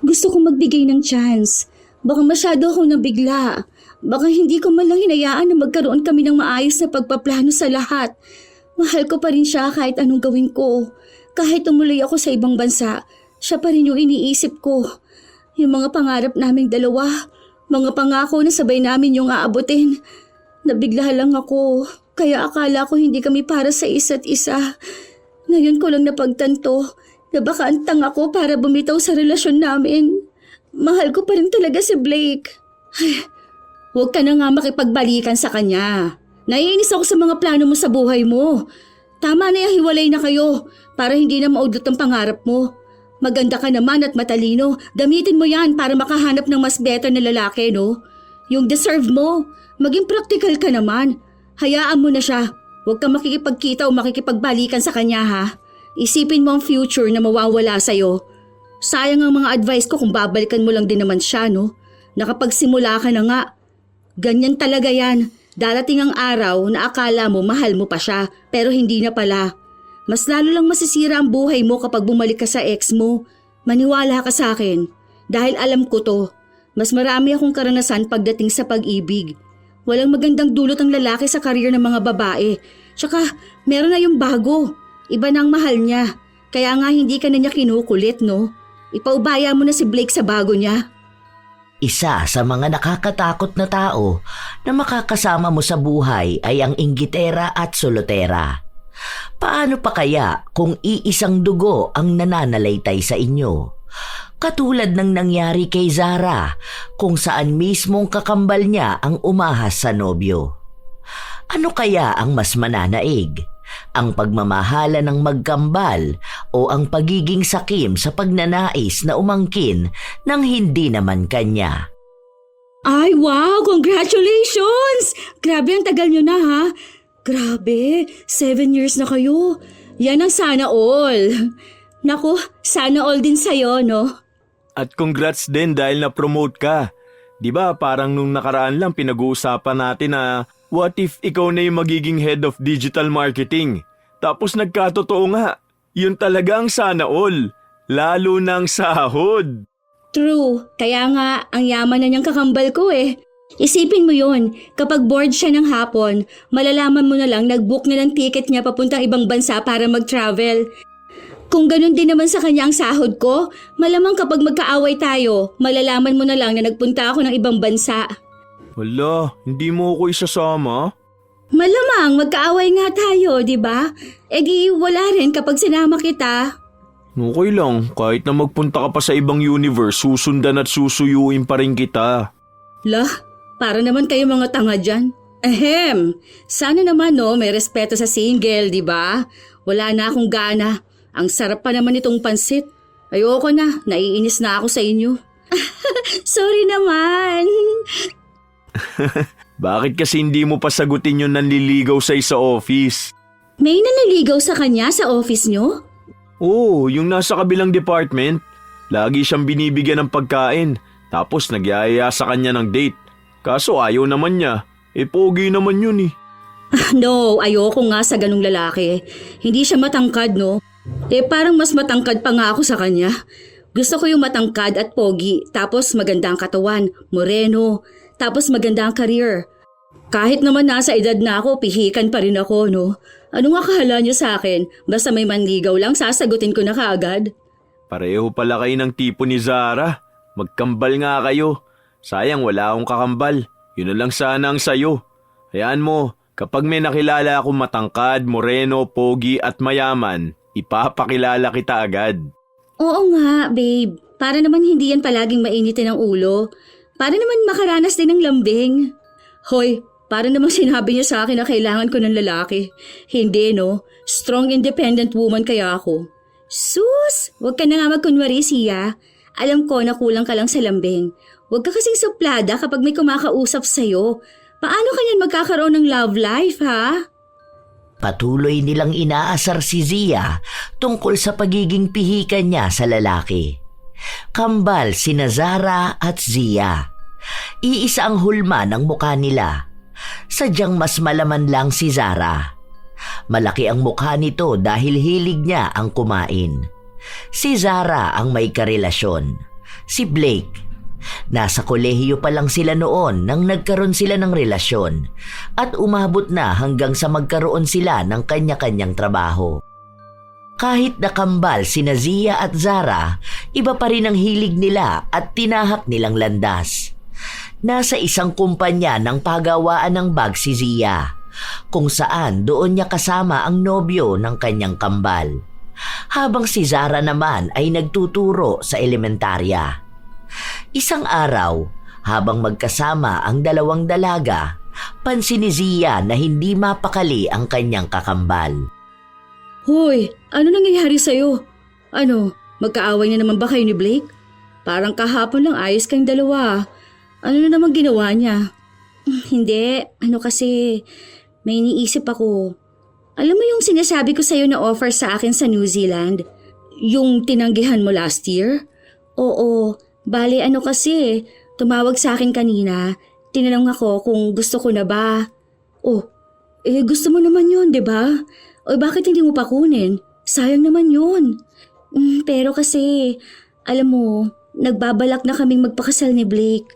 Gusto kong magbigay ng chance. Baka masyado akong nabigla. Baka hindi ko man lang hinayaan na magkaroon kami ng maayos na pagpaplano sa lahat. Mahal ko pa rin siya kahit anong gawin ko. Kahit tumuloy ako sa ibang bansa, siya pa rin yung iniisip ko. Yung mga pangarap naming dalawa, mga pangako na sabay namin yung aabutin. Nabigla lang ako, kaya akala ko hindi kami para sa isa't isa. Ngayon ko lang napagtanto na baka antang ako para bumitaw sa relasyon namin. Mahal ko pa rin talaga si Blake. Ay, huwag ka na nga makipagbalikan sa kanya. Naiinis ako sa mga plano mo sa buhay mo. Tama na yung hiwalay na kayo para hindi na maudlot ang pangarap mo. Maganda ka naman at matalino. Gamitin mo yan para makahanap ng mas better na lalaki, no? Yung deserve mo. Maging practical ka naman. Hayaan mo na siya. Huwag kang makikipagkita o makikipagbalikan sa kanya, ha? Isipin mo ang future na mawawala sa'yo. Sayang ang mga advice ko kung babalikan mo lang din naman siya, no? Nakapagsimula ka na nga. Ganyan talaga yan. Darating ang araw na akala mo mahal mo pa siya pero hindi na pala. Mas lalo lang masisira ang buhay mo kapag bumalik ka sa ex mo. Maniwala ka sa akin. Dahil alam ko to. Mas marami akong karanasan pagdating sa pag-ibig. Walang magandang dulot ang lalaki sa karir ng mga babae. Tsaka meron na yung bago. Iba na ang mahal niya. Kaya nga hindi ka na niya kinukulit, no? Ipaubaya mo na si Blake sa bago niya. Isa sa mga nakakatakot na tao na makakasama mo sa buhay ay ang inggitera at solotera. Paano pa kaya kung iisang dugo ang nananalaytay sa inyo? Katulad ng nangyari kay Zara kung saan mismong kakambal niya ang umahas sa nobyo. Ano kaya ang mas mananaig? Ang pagmamahala ng magkambal o ang pagiging sakim sa pagnanais na umangkin ng hindi naman kanya? Ay, wow! Congratulations! Grabe ang tagal nyo na, ha? Grabe, 7 years na kayo. Yan ang sana all. Naku, sana all din sa'yo, no? At congrats din dahil na-promote ka. Di ba parang nung nakaraan lang pinag-uusapan natin na what if ikaw na yung magiging head of digital marketing? Tapos nagkatotoo nga, yun talaga ang sana all. Lalo ng sahod. True, kaya nga ang yaman na niyang kakambal ko eh. Isipin mo yun, kapag bored siya ng hapon, malalaman mo na lang nag-book na ng ticket niya papuntang ibang bansa para mag-travel. Kung ganun din naman sa kanya ang sahod ko, malamang kapag magkaaway tayo, malalaman mo na lang na nagpunta ako ng ibang bansa. Wala, hindi mo ako isasama? Malamang magkaaway nga tayo, di ba? E di wala rin kapag sinama kita. Okay lang, kahit na magpunta ka pa sa ibang universe, susundan at susuyuin pa rin kita. Lah, para naman kayo mga tanga dyan. Ahem, sana naman no, may respeto sa single, di ba? Wala na akong gana. Ang sarap pa naman itong pansit. Ayoko na, naiinis na ako sa inyo. Sorry naman. Bakit kasi hindi mo pa sagutin yung nanliligaw sa office? May nanaligaw sa kanya sa office nyo? Oo, yung nasa kabilang department. Lagi siyang binibigyan ng pagkain, tapos nagyayaya sa kanya ng date. Kaso ayaw naman niya, pogi naman yun eh. No, ayoko nga sa ganung lalaki. Hindi siya matangkad, no? Parang mas matangkad pa nga ako sa kanya. Gusto ko yung matangkad at pogi, tapos maganda ang katawan, moreno, tapos maganda ang career. Kahit naman nasa edad na ako, pihikan pa rin ako, no? Anong akala niyo sa akin? Basta may manligaw lang, sasagutin ko na kaagad. Pareho pala kayo ng tipo ni Zara. Magkambal nga kayo. Sayang wala akong kakambal. Yun na lang sana ang sayo. Hayaan mo, kapag may nakilala akong matangkad, moreno, pogi at mayaman, ipapakilala kita agad. Oo nga, babe. Para naman hindi yan palaging mainitin ang ulo. Para naman makaranas din ng lambing. Hoy, para namang sinabi niyo sa akin na kailangan ko ng lalaki. Hindi, no? Strong independent woman kaya ako. Sus! Huwag ka na nga magkunwari, Sia. Alam ko na kulang ka lang sa lambing. Huwag ka kasing suplada kapag may kumakausap sa'yo. Paano kanyan magkakaroon ng love life, ha? Patuloy nilang inaasar si Zia tungkol sa pagiging pihikan niya sa lalaki. Kambal sina Zara at Zia. Iisa ang hulma ng mukha nila. Sadyang mas malaman lang si Zara. Malaki ang mukha nito dahil hilig niya ang kumain. Si Zara ang may karelasyon. Si Blake. Nasa kolehiyo pa lang sila noon nang nagkaroon sila ng relasyon at umabot na hanggang sa magkaroon sila ng kanya-kanyang trabaho. Kahit nakambal sina Zia at Zara, iba pa rin ang hilig nila at tinahak nilang landas. Nasa isang kumpanya ng pagawaan ng bag si Zia, kung saan doon niya kasama ang nobyo ng kanyang kambal. Habang si Zara naman ay nagtuturo sa elementarya. Isang araw, habang magkasama ang dalawang dalaga, pansin ni Zia na hindi mapakali ang kanyang kakambal. Hoy, ano nangyayari sa'yo? Ano, magkaaway na naman ba kayo ni Blake? Parang kahapon lang ayos kayong dalawa. Ano na naman ginawa niya? Hindi, kasi may iniisip ako. Alam mo yung sinasabi ko sa'yo na offer sa akin sa New Zealand? Yung tinanggihan mo last year? Oo, bale kasi, tumawag sa akin kanina, tinanong ako kung gusto ko na ba. Oh, gusto mo naman yun, di ba? O bakit hindi mo pa kunin? Sayang naman yun. Pero kasi, alam mo, nagbabalak na kaming magpakasal ni Blake.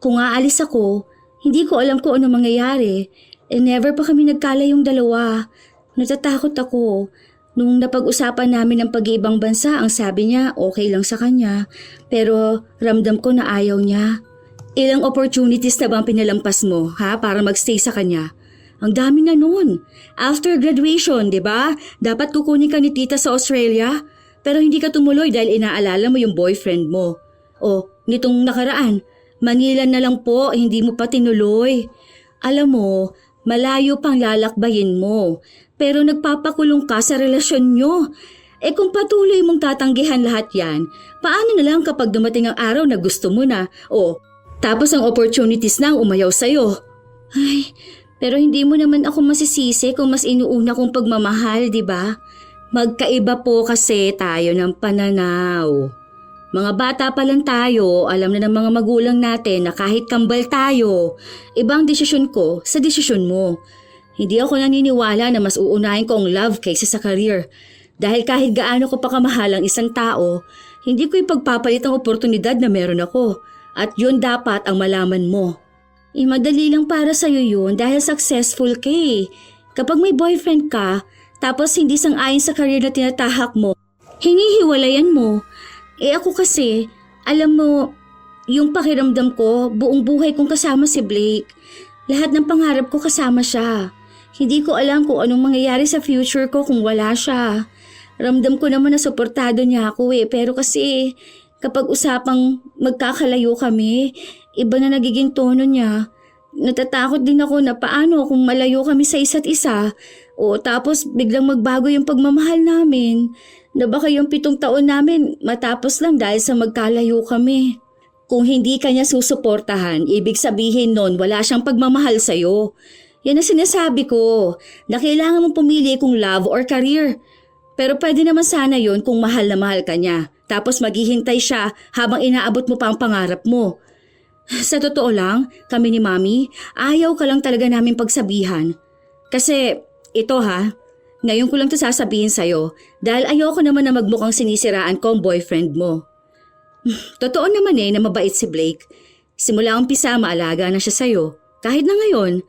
Kung aalis ako, hindi ko alam kung ano mangyayari. Never pa kami nagkala yung dalawa. Natatakot ako. Nung napag-usapan namin ng pag-iibang bansa, ang sabi niya okay lang sa kanya. Pero ramdam ko na ayaw niya. Ilang opportunities na bang pinalampas mo, para magstay sa kanya? Ang dami na nun. After graduation, di ba? Dapat kukunin ka ni tita sa Australia. Pero hindi ka tumuloy dahil inaalala mo yung boyfriend mo. O, nitong nakaraan, Manila na lang po, hindi mo pa tinuloy. Alam mo, malayo pang lalakbayin mo. Pero nagpapakulong ka sa relasyon nyo. Kung patuloy mong tatanggihan lahat yan, paano na lang kapag dumating ang araw na gusto mo na? O, tapos ang opportunities na ang umayaw sa'yo. Ay, pero hindi mo naman ako masisisi kung mas inuuna kong pagmamahal, di ba? Magkaiba po kasi tayo ng pananaw. Mga bata pa lang tayo, alam na ng mga magulang natin na kahit kambal tayo, ibang desisyon ko sa desisyon mo. Hindi ako naniniwala na mas uunahin ko ang love kaysa sa career. Dahil kahit gaano ko pa kamahal ang isang tao, hindi ko ipagpapalit ang oportunidad na meron ako. At yun dapat ang malaman mo. Madali lang para sa'yo yun dahil successful ka eh. Kapag may boyfriend ka, tapos hindi sang-ayon sa career na tinatahak mo, hinihiwalayan mo. Ako kasi, alam mo, yung pakiramdam ko, buong buhay kong kasama si Blake. Lahat ng pangarap ko kasama siya. Hindi ko alam kung anong mangyayari sa future ko kung wala siya. Ramdam ko naman na suportado niya ako pero kasi kapag usapang magkakalayo kami, iba na nagiging tono niya. Natatakot din ako na paano kung malayo kami sa isa't isa o tapos biglang magbago yung pagmamahal namin na baka yung 7 taon namin matapos lang dahil sa magkalayo kami. Kung hindi kanya susuportahan, ibig sabihin nun wala siyang pagmamahal sa'yo. Yan ang sinasabi ko, na kailangan mong pumili kung love or career. Pero pwede naman sana yon kung mahal na mahal ka niya. Tapos maghihintay siya habang inaabot mo pa ang pangarap mo. Sa totoo lang, kami ni Mami, ayaw ka lang talaga namin pagsabihan. Kasi ito ngayon ko lang to sasabihin sa'yo dahil ayoko naman na magmukhang sinisiraan ko ang boyfriend mo. Totoo naman na mabait si Blake. Simula umpisa maalaga na siya sa'yo, kahit na ngayon.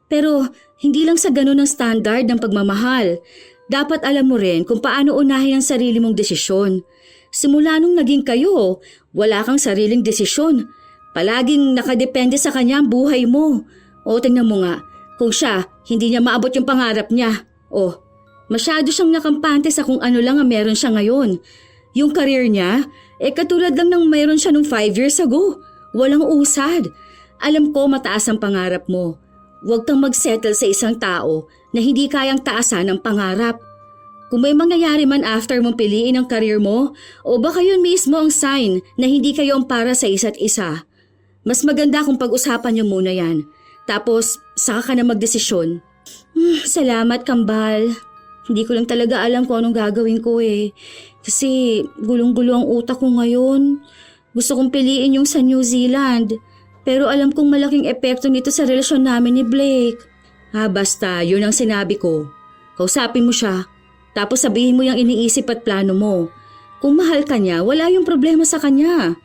Pero hindi lang sa ganun ang standard ng pagmamahal. Dapat alam mo rin kung paano unahin ang sarili mong desisyon. Simula nung naging kayo, wala kang sariling desisyon. Palaging nakadepende sa kanya ang buhay mo. O tingnan mo nga, kung siya, hindi niya maabot yung pangarap niya. O, masyado siyang nakampante sa kung ano lang ang meron siya ngayon. Yung career niya, katulad lang ng meron siya nung 5 years ago. Walang usad. Alam ko mataas ang pangarap mo. Huwag kang magsettle sa isang tao na hindi kayang taasan ng pangarap. Kung may mangyayari man after mong piliin ang career mo, o baka yun mismo ang sign na hindi kayo ang para sa isa't isa. Mas maganda kung pag-usapan niyo muna yan. Tapos, saka ka na magdesisyon. Salamat, Kambal. Hindi ko lang talaga alam kung anong gagawin ko Kasi gulong-gulo ang utak ko ngayon. Gusto kong piliin yung sa New Zealand. Pero alam kong malaking epekto nito sa relasyon namin ni Blake. Basta, yun ang sinabi ko. Kausapin mo siya. Tapos sabihin mo yung iniisip at plano mo. Kung mahal ka niya, wala yung problema sa kanya.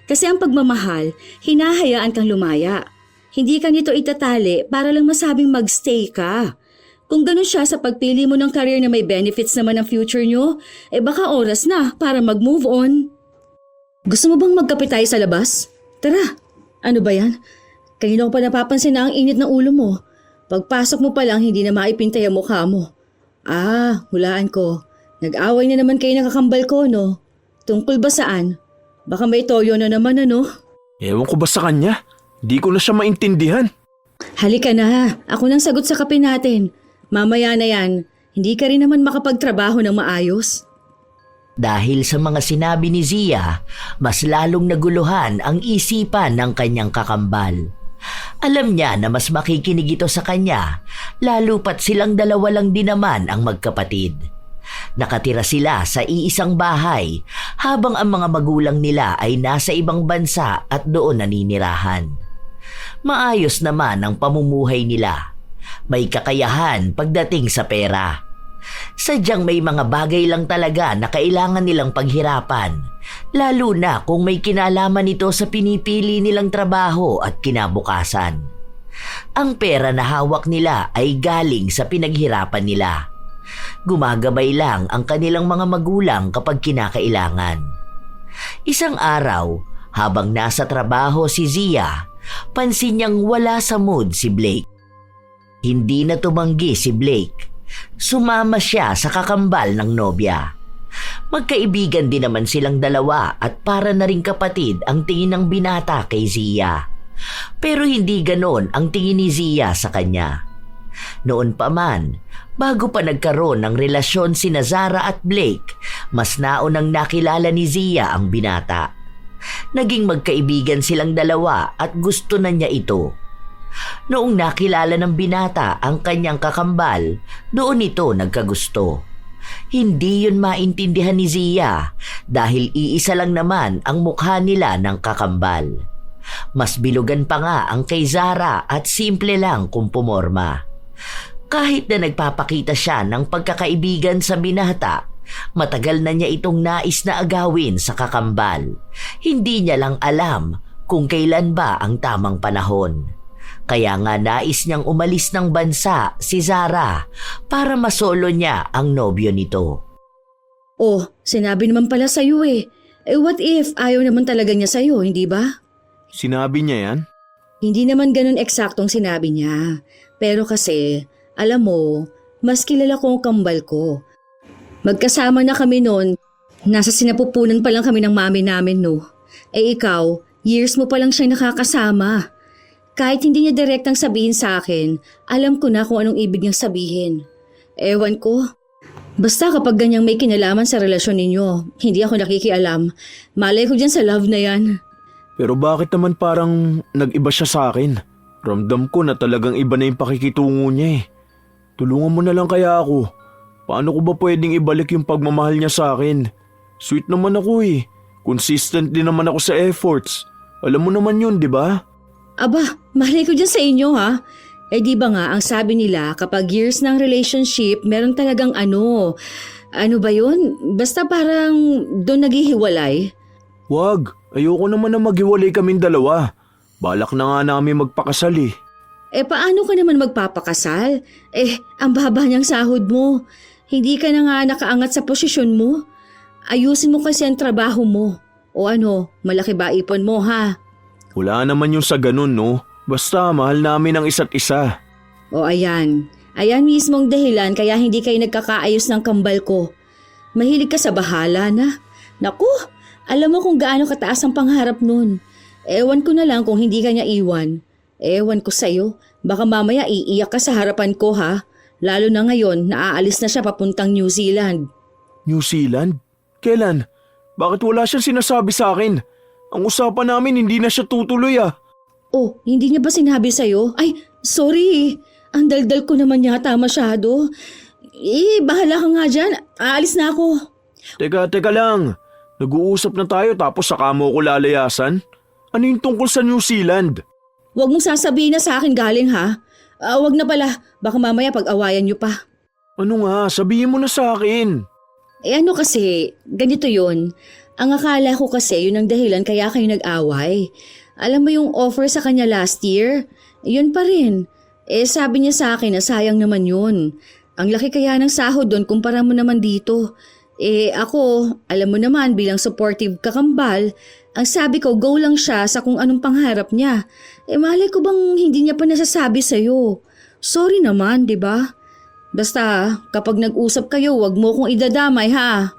Kasi ang pagmamahal, hinahayaan kang lumaya. Hindi ka nito itatali para lang masabing magstay ka. Kung ganun siya sa pagpili mo ng career na may benefits naman ang future nyo, baka oras na para mag-move on. Gusto mo bang magkape tayo sa labas? Tara, ano ba yan? Kanina ko pa napapansin na ang init ng ulo mo. Pagpasok mo pa lang, hindi na maipintay ang mukha mo. Hulaan ko. Nag-away na naman kayo ng kakambal ko, no? Tungkol ba saan? Baka may toyo na naman, ano? Ewan ko ba sa kanya? Di ko na siya maintindihan. Halika na, ako nang sagot sa kape natin. Mamaya na yan, hindi ka rin naman makapagtrabaho ng maayos. Dahil sa mga sinabi ni Zia, mas lalong naguluhan ang isipan ng kanyang kakambal. Alam niya na mas makikinig ito sa kanya, lalo pat silang dalawa lang din naman ang magkapatid. Nakatira sila sa iisang bahay habang ang mga magulang nila ay nasa ibang bansa at doon naninirahan. Maayos naman ang pamumuhay nila. May kakayahan pagdating sa pera. Sadyang may mga bagay lang talaga na kailangan nilang paghirapan, lalo na kung may kinalaman ito sa pinipili nilang trabaho at kinabukasan. Ang pera na hawak nila ay galing sa pinaghirapan nila. Gumagabay lang ang kanilang mga magulang kapag kinakailangan. Isang araw, habang nasa trabaho si Zia, pansin niyang wala sa mood si Blake. Hindi na tumanggi si Blake. Sumama siya sa kakambal ng nobya. Magkaibigan din naman silang dalawa at para na ring kapatid ang tingin ng binata kay Zia. Pero hindi ganon ang tingin ni Zia sa kanya. Noon pa man, bago pa nagkaroon ng relasyon sina Zara at Blake, mas naunang nakilala ni Zia ang binata. Naging magkaibigan silang dalawa at gusto na niya ito. Noong nakilala ng binata ang kanyang kakambal, doon ito nagkagusto. Hindi yun maintindihan ni Zia dahil iisa lang naman ang mukha nila ng kakambal. Mas bilugan pa nga ang kay Zara at simple lang kung pumorma. Kahit na nagpapakita siya ng pagkakaibigan sa binata, matagal na niya itong nais na agawin sa kakambal. Hindi niya lang alam kung kailan ba ang tamang panahon. Kaya nga nais niyang umalis ng bansa si Zara para masolo niya ang nobyo nito. Sinabi naman pala sa'yo what if ayaw naman talaga niya sa'yo, hindi ba? Sinabi niya yan? Hindi naman ganun eksaktong sinabi niya. Pero kasi, alam mo, mas kilala ko ang kambal ko. Magkasama na kami noon, nasa sinapupunan pa lang kami ng mami namin, no? Ikaw, years mo pa lang siyang nakakasama. Kahit hindi niya direktang sabihin sa akin, alam ko na kung anong ibig niyang sabihin. Ewan ko. Basta kapag ganyang may kinalaman sa relasyon ninyo, hindi ako nakikialam. Malay ko dyan sa love na yan. Pero bakit naman parang nag-iba siya sa akin? Ramdam ko na talagang iba na yung pakikitungo niya eh. Tulungan mo na lang kaya ako. Paano ko ba pwedeng ibalik yung pagmamahal niya sa akin? Sweet naman ako eh. Consistent din naman ako sa efforts. Alam mo naman yun, di ba? Aba, malay ko dyan sa inyo ha. Di ba nga ang sabi nila kapag years ng relationship, meron talagang ano ba yun? Basta parang doon naghihiwalay. Wag, ayoko naman na maghiwalay kaming dalawa. Balak na nga namin magpakasal eh. Paano ka naman magpapakasal? Ang baba niyang sahod mo. Hindi ka na nga nakaangat sa posisyon mo. Ayusin mo kasi ang trabaho mo. O ano, malaki ba ipon mo ha? Wala naman yung sa ganun, no? Basta mahal namin ang isa't isa. O ayan. Ayan mismong dahilan kaya hindi kayo nagkakaayos ng kambal ko. Mahilig ka sa bahala na. Naku, alam mo kung gaano kataas ang pangharap nun. Ewan ko na lang kung hindi ka niya iwan. Ewan ko sa'yo. Baka mamaya iiyak ka sa harapan ko ha. Lalo na ngayon, naaalis na siya papuntang New Zealand. New Zealand? Kailan? Bakit wala siyang sinasabi sa akin? Ang usapan namin hindi na siya tutuloy ah. Hindi niya ba sinabi sa'yo? Ay, sorry. Ang daldal ko naman yata masyado. Bahala ka nga dyan. Aalis na ako. Teka lang. Nag-uusap na tayo tapos saka mo ko lalayasan? Ano yung tungkol sa New Zealand? Huwag mong sasabihin na sa akin galing ha. Huwag na pala. Baka mamaya pag-awayan niyo pa. Ano nga? Sabihin mo na sa akin. Ano kasi, ganito yun. Ang akala ko kasi yun ang dahilan kaya kayo nag-away. Alam mo yung offer sa kanya last year? Yun pa rin. Sabi niya sa akin na sayang naman yun. Ang laki kaya ng sahod doon kumpara mo naman dito. Ako, alam mo naman bilang supportive kakambal, ang sabi ko go lang siya sa kung anong pangarap niya. Malay ko bang hindi niya pa nasasabi sa'yo. Sorry naman, di ba? Basta kapag nag-usap kayo, wag mo kong idadamay ha.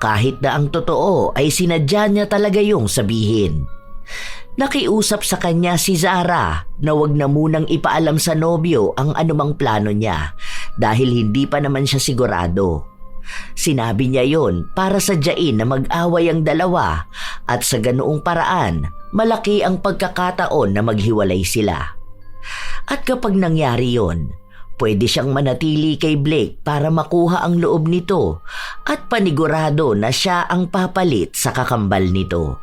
Kahit na ang totoo ay sinadya niya talaga yung sabihin. Nakiusap sa kanya si Zara na wag na munang ipaalam sa nobyo ang anumang plano niya dahil hindi pa naman siya sigurado. Sinabi niya yon para sadyain na mag-away ang dalawa at sa ganoong paraan malaki ang pagkakataon na maghiwalay sila. At kapag nangyari yon, pwede siyang manatili kay Blake para makuha ang loob nito at panigurado na siya ang papalit sa kakambal nito.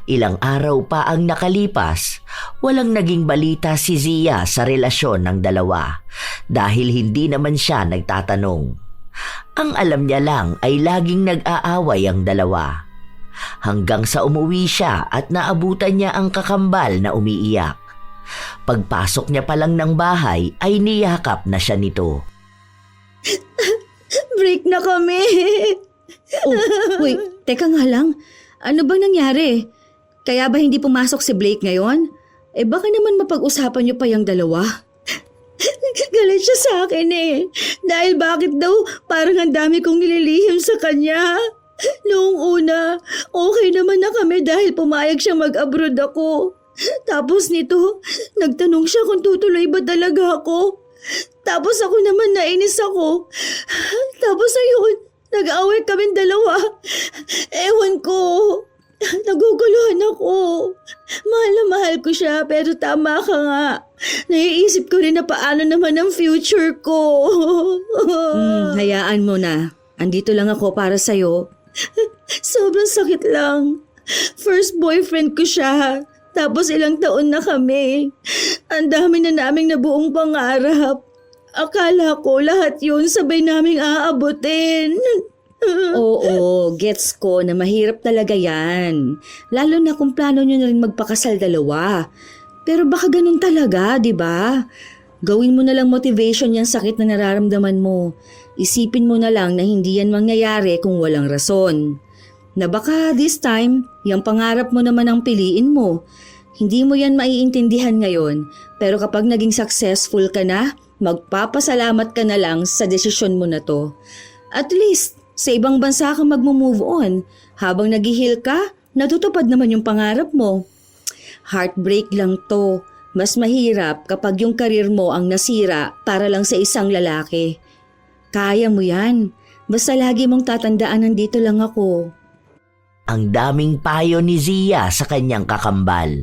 Ilang araw pa ang nakalipas, walang naging balita si Zia sa relasyon ng dalawa dahil hindi naman siya nagtatanong. Ang alam niya lang ay laging nag-aaway ang dalawa. Hanggang sa umuwi siya at naabutan niya ang kakambal na umiiyak. Pagpasok niya pa lang ng bahay ay niyakap na siya nito. Break na kami. Wait, teka nga lang. Ano bang nangyari? Kaya ba hindi pumasok si Blake ngayon? Baka naman mapag-usapan niyo pa yung dalawa. Galit siya sa akin Dahil bakit daw parang ang dami kong nililihim sa kanya. Noong una, okay naman na kami dahil pumayag siya mag-abroad ako. Tapos nito, nagtanong siya kung tutuloy ba talaga ako. Tapos ako naman nainis ako. Tapos ayun, nag-away kaming dalawa. Ewan ko. Naguguluhan ako. Mahal na mahal ko siya pero tama ka nga. Naiisip ko rin na paano naman ang future ko. Hayaan mo na. Andito lang ako para sa'yo. Sobrang sakit lang. First boyfriend ko siya. Tapos ilang taon na kami. Ang dami na naming nabuong pangarap. Akala ko lahat yun sabay naming aabutin. Oo, gets ko na mahirap talaga yan. Lalo na kung plano nyo na rin magpakasal dalawa. Pero baka ganun talaga, di ba? Gawin mo na lang motivation yung sakit na nararamdaman mo. Isipin mo na lang na hindi yan mangyayari kung walang rason. Na baka this time, yung pangarap mo naman ang piliin mo. Hindi mo yan maiintindihan ngayon, pero kapag naging successful ka na, magpapasalamat ka na lang sa desisyon mo na to. At least, sa ibang bansa ka magmo-move on. Habang nag-heal ka, natutupad naman yung pangarap mo. Heartbreak lang to. Mas mahirap kapag yung karir mo ang nasira para lang sa isang lalaki. Kaya mo yan. Basta lagi mong tatandaan nandito lang ako. Ang daming payo ni Zia sa kanyang kakambal.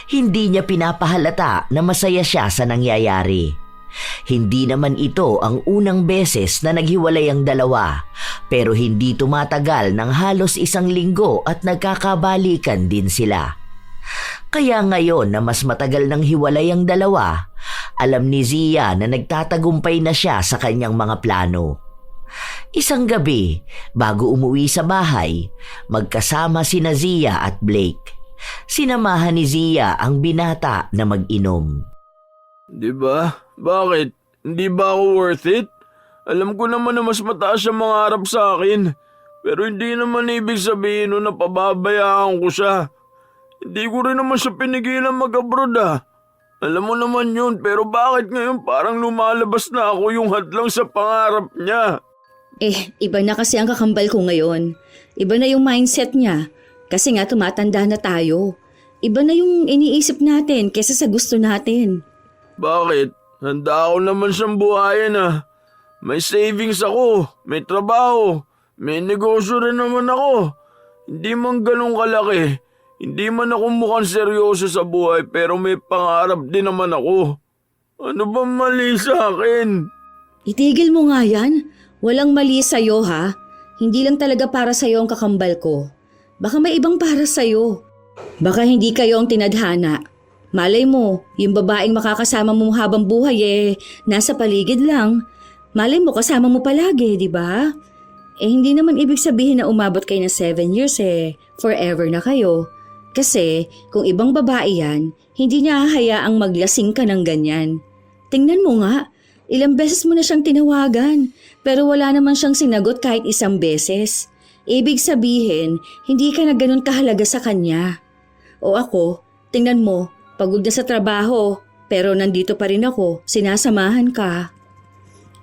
Hindi niya pinapahalata na masaya siya sa nangyayari. Hindi naman ito ang unang beses na naghiwalay ang dalawa, pero hindi tumatagal ng halos 1 linggo at nagkakabalikan din sila. Kaya ngayon na mas matagal nang hiwalay ang dalawa, alam ni Zia na nagtatagumpay na siya sa kanyang mga plano. Isang gabi, bago umuwi sa bahay, magkasama sina Zia at Blake. Sinamahan ni Zia ang binata na mag-inom. Diba? Bakit? Hindi ba ako worth it? Alam ko naman na mas mataas ang mga harap sa akin. Pero hindi naman ibig sabihin na pababayaan ko siya. Hindi ko rin naman siya pinigilan mag-abroad Alam mo naman yun, pero bakit ngayon parang lumalabas na ako yung hadlang sa pangarap niya? Iba na kasi ang kakambal ko ngayon. Iba na yung mindset niya. Kasi nga tumatanda na tayo. Iba na yung iniisip natin kesa sa gusto natin. Bakit? Handa ako naman siyang buhayin May savings ako, may trabaho, may negosyo rin naman ako. Hindi man ganun kalaki. Hindi man ako mukhang seryoso sa buhay pero may pangarap din naman ako. Ano ba mali sa akin? Itigil mo nga yan. Walang mali sa'yo ha. Hindi lang talaga para sa'yo ang kakambal ko. Baka may ibang para sa'yo. Baka hindi kayo ang tinadhana. Malay mo, yung babaeng makakasama mo habang buhay nasa paligid lang. Malay mo kasama mo palagi, di ba? Hindi naman ibig sabihin na umabot kayo ng 7 years forever na kayo. Kasi kung ibang babae yan, hindi niya hahayaang maglasing ka ng ganyan. Tingnan mo nga, ilang beses mo na siyang tinawagan, pero wala naman siyang sinagot kahit isang beses. Ibig sabihin, hindi ka na ganun kahalaga sa kanya. O ako, tingnan mo, pagod na sa trabaho, pero nandito pa rin ako, sinasamahan ka.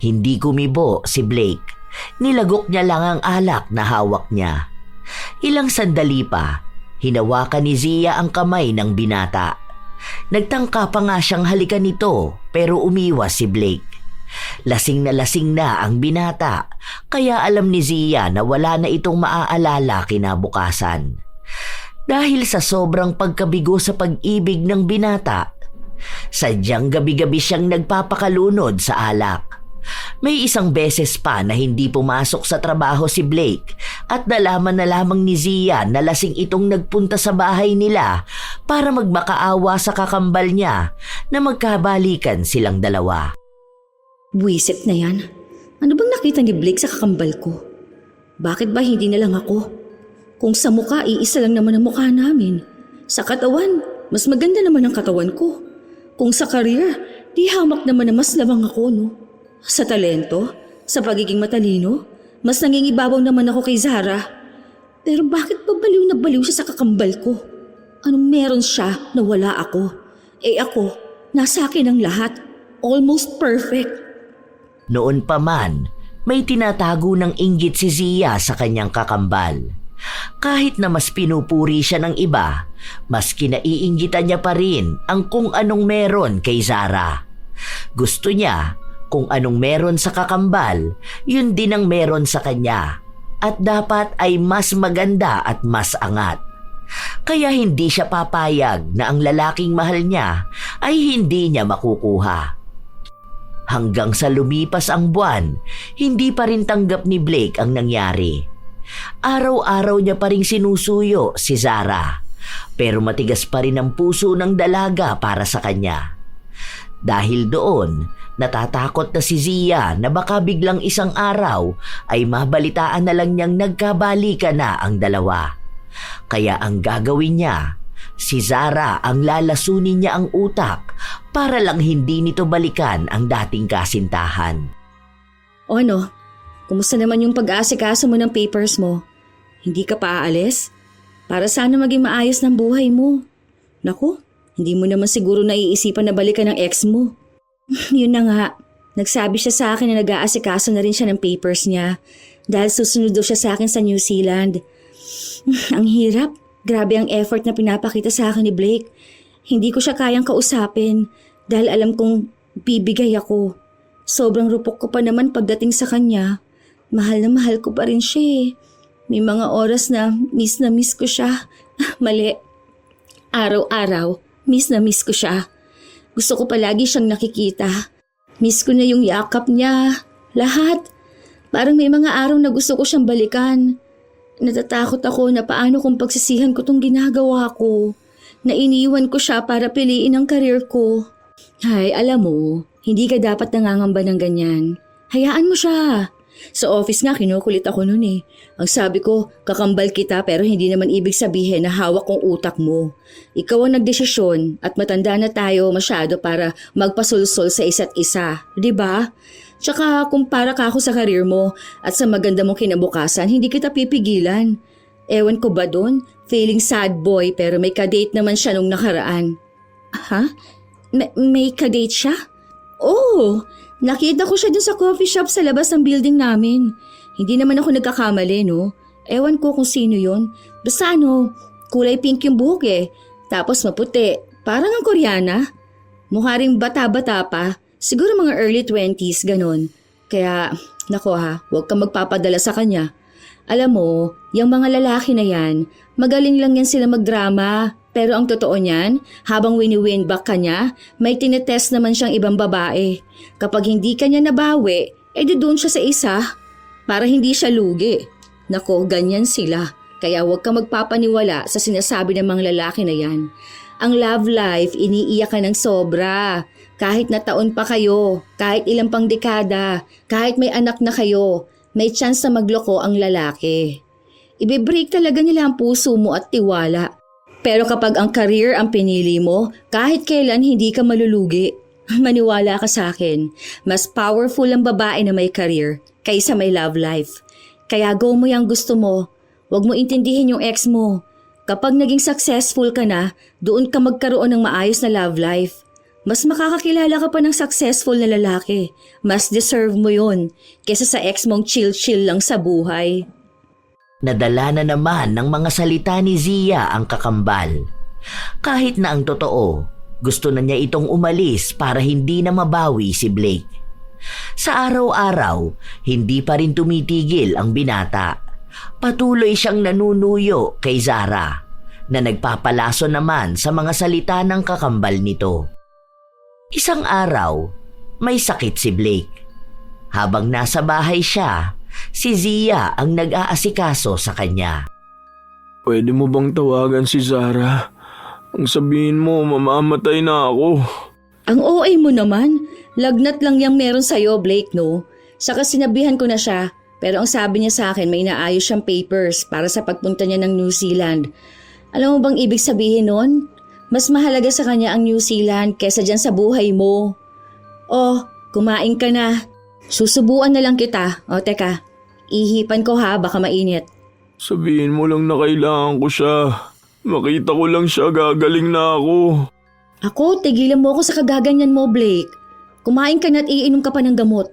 Hindi kumibo si Blake. Nilagok niya lang ang alak na hawak niya. Ilang sandali pa, hinawakan ni Zia ang kamay ng binata. Nagtangka pa nga siyang halikan nito pero umiwas si Blake. Lasing na ang binata kaya alam ni Zia na wala na itong maaalala kinabukasan. Dahil sa sobrang pagkabigo sa pag-ibig ng binata, sadyang gabi-gabi siyang nagpapakalunod sa alak. May isang beses pa na hindi pumasok sa trabaho si Blake at nalaman na lamang ni Zia na lasing itong nagpunta sa bahay nila para magmakaawa sa kakambal niya na magkabalikan silang dalawa. Buwisit na yan. Ano bang nakita ni Blake sa kakambal ko? Bakit ba hindi na lang ako? Kung sa mukha, iisa lang naman ang mukha namin. Sa katawan, mas maganda naman ang katawan ko. Kung sa career, di hamak naman na mas lamang ako, no? Sa talento, sa pagiging matalino, mas nangingibabaw naman ako kay Zara. Pero bakit pa baliw na baliw siya sa kakambal ko? Anong meron siya na wala ako? Ako, nasa akin ang lahat. Almost perfect. Noon pa man, may tinatago ng inggit si Zia sa kanyang kakambal. Kahit na mas pinupuri siya ng iba, mas kinaiinggitan niya pa rin ang kung anong meron kay Zara. Gusto niya kung anong meron sa kakambal, yun din ang meron sa kanya. At dapat ay mas maganda at mas angat. Kaya hindi siya papayag na ang lalaking mahal niya ay hindi niya makukuha. Hanggang sa lumipas ang buwan, hindi pa rin tanggap ni Blake ang nangyari. Araw-araw niya pa rin sinusuyo si Zara, pero matigas pa rin ang puso ng dalaga para sa kanya. Dahil doon, natatakot na si Zia na baka biglang isang araw ay mabalitaan na lang niyang nagkabalikan na ang dalawa. Kaya ang gagawin niya, si Zara ang lalasunin niya ang utak para lang hindi nito balikan ang dating kasintahan. O ano? Kumusta naman yung pag-aasikaso mo ng papers mo? Hindi ka pa aalis? Para sana maging maayos ng buhay mo. Naku, hindi mo naman siguro naiisipan na balikan ng ex mo. Yun na nga, nagsabi siya sa akin na nag-aasikaso na rin siya ng papers niya dahil susunod daw siya sa akin sa New Zealand. Ang hirap, grabe ang effort na pinapakita sa akin ni Blake. Hindi ko siya kayang kausapin dahil alam kong bibigay ako. Sobrang rupok ko pa naman pagdating sa kanya. Mahal na mahal ko pa rin siya. May mga oras na miss ko siya. Mali. Araw-araw, miss ko siya. Gusto ko palagi siyang nakikita. Miss ko na yung yakap niya. Lahat. Parang may mga araw na gusto ko siyang balikan. Natatakot ako na paano kung pagsisihan ko tong ginagawa ko. Na iniwan ko siya para piliin ang karir ko. Hay, alam mo, hindi ka dapat nangangamba ng ganyan. Hayaan mo siya. Sa office nga kinukulit ako noon eh. Ang sabi ko, kakambal kita pero hindi naman ibig sabihin na hawak kong utak mo. Ikaw ang nagdesisyon at matanda na tayo masyado para magpasulsol sa isa't isa. Diba? Tsaka kung para ka ako sa karir mo at sa maganda mong kinabukasan, hindi kita pipigilan. Ewan ko ba doon? Feeling sad boy pero may kadate naman siya nung nakaraan. Ha? May kadate siya? Oh! Nakita ko siya dun sa coffee shop sa labas ng building namin. Hindi naman ako nagkakamali, no? Ewan ko kung sino yon. Basta kulay pink yung buhok eh. Tapos maputi. Parang ang Koreana. Mukha ring bata-bata pa. Siguro mga early 20s, ganon. Kaya, nako huwag kang magpapadala sa kanya. Alam mo, yung mga lalaki na yan, magaling lang yan sila magdrama. Pero ang totoo niyan, habang wini-win back ka niya, may tinetest naman siyang ibang babae. Kapag hindi ka niya nabawi, doon siya sa isa para hindi siya lugi. Nako, ganyan sila. Kaya huwag ka magpapaniwala sa sinasabi ng mga lalaki na yan. Ang love life, iniiyak ka ng sobra. Kahit na taon pa kayo, kahit ilang pang dekada, kahit may anak na kayo, may chance na magloko ang lalaki. Ibibreak talaga nila ang puso mo at tiwala. Pero kapag ang career ang pinili mo, kahit kailan hindi ka malulugi. Maniwala ka sa akin, mas powerful ang babae na may career kaysa may love life. Kaya go mo yung gusto mo. Huwag mo intindihin yung ex mo. Kapag naging successful ka na, doon ka magkaroon ng maayos na love life. Mas makakakilala ka pa ng successful na lalaki. Mas deserve mo yun kesa sa ex mong chill-chill lang sa buhay. Nadala na naman ng mga salita ni Zia ang kakambal. Kahit na ang totoo, gusto na niya itong umalis para hindi na mabawi si Blake. Sa araw-araw, hindi pa rin tumitigil ang binata. Patuloy siyang nanunuyo kay Zara na nagpapalaso naman sa mga salita ng kakambal nito. Isang araw, may sakit si Blake. Habang nasa bahay siya, si Zia ang nag-aasikaso sa kanya. Pwede mo bang tawagan si Zara? Ang sabihin mo, mamamatay na ako. Ang OA mo naman, lagnat lang yung meron sa'yo, Blake, no? Saka sinabihan ko na siya, pero ang sabi niya sa akin may naayos siyang papers para sa pagpunta niya ng New Zealand. Alam mo bang ibig sabihin nun? Mas mahalaga sa kanya ang New Zealand kesa dyan sa buhay mo. Oh, kumain ka na. Susubuan na lang kita. O teka, ihipan ko ha, baka mainit. Sabihin mo lang na kailangan ko siya. Makita ko lang siya, gagaling na ako. Ako, tigilan mo ako sa kagaganyan mo, Blake. Kumain ka na at iinom ka pa ng gamot.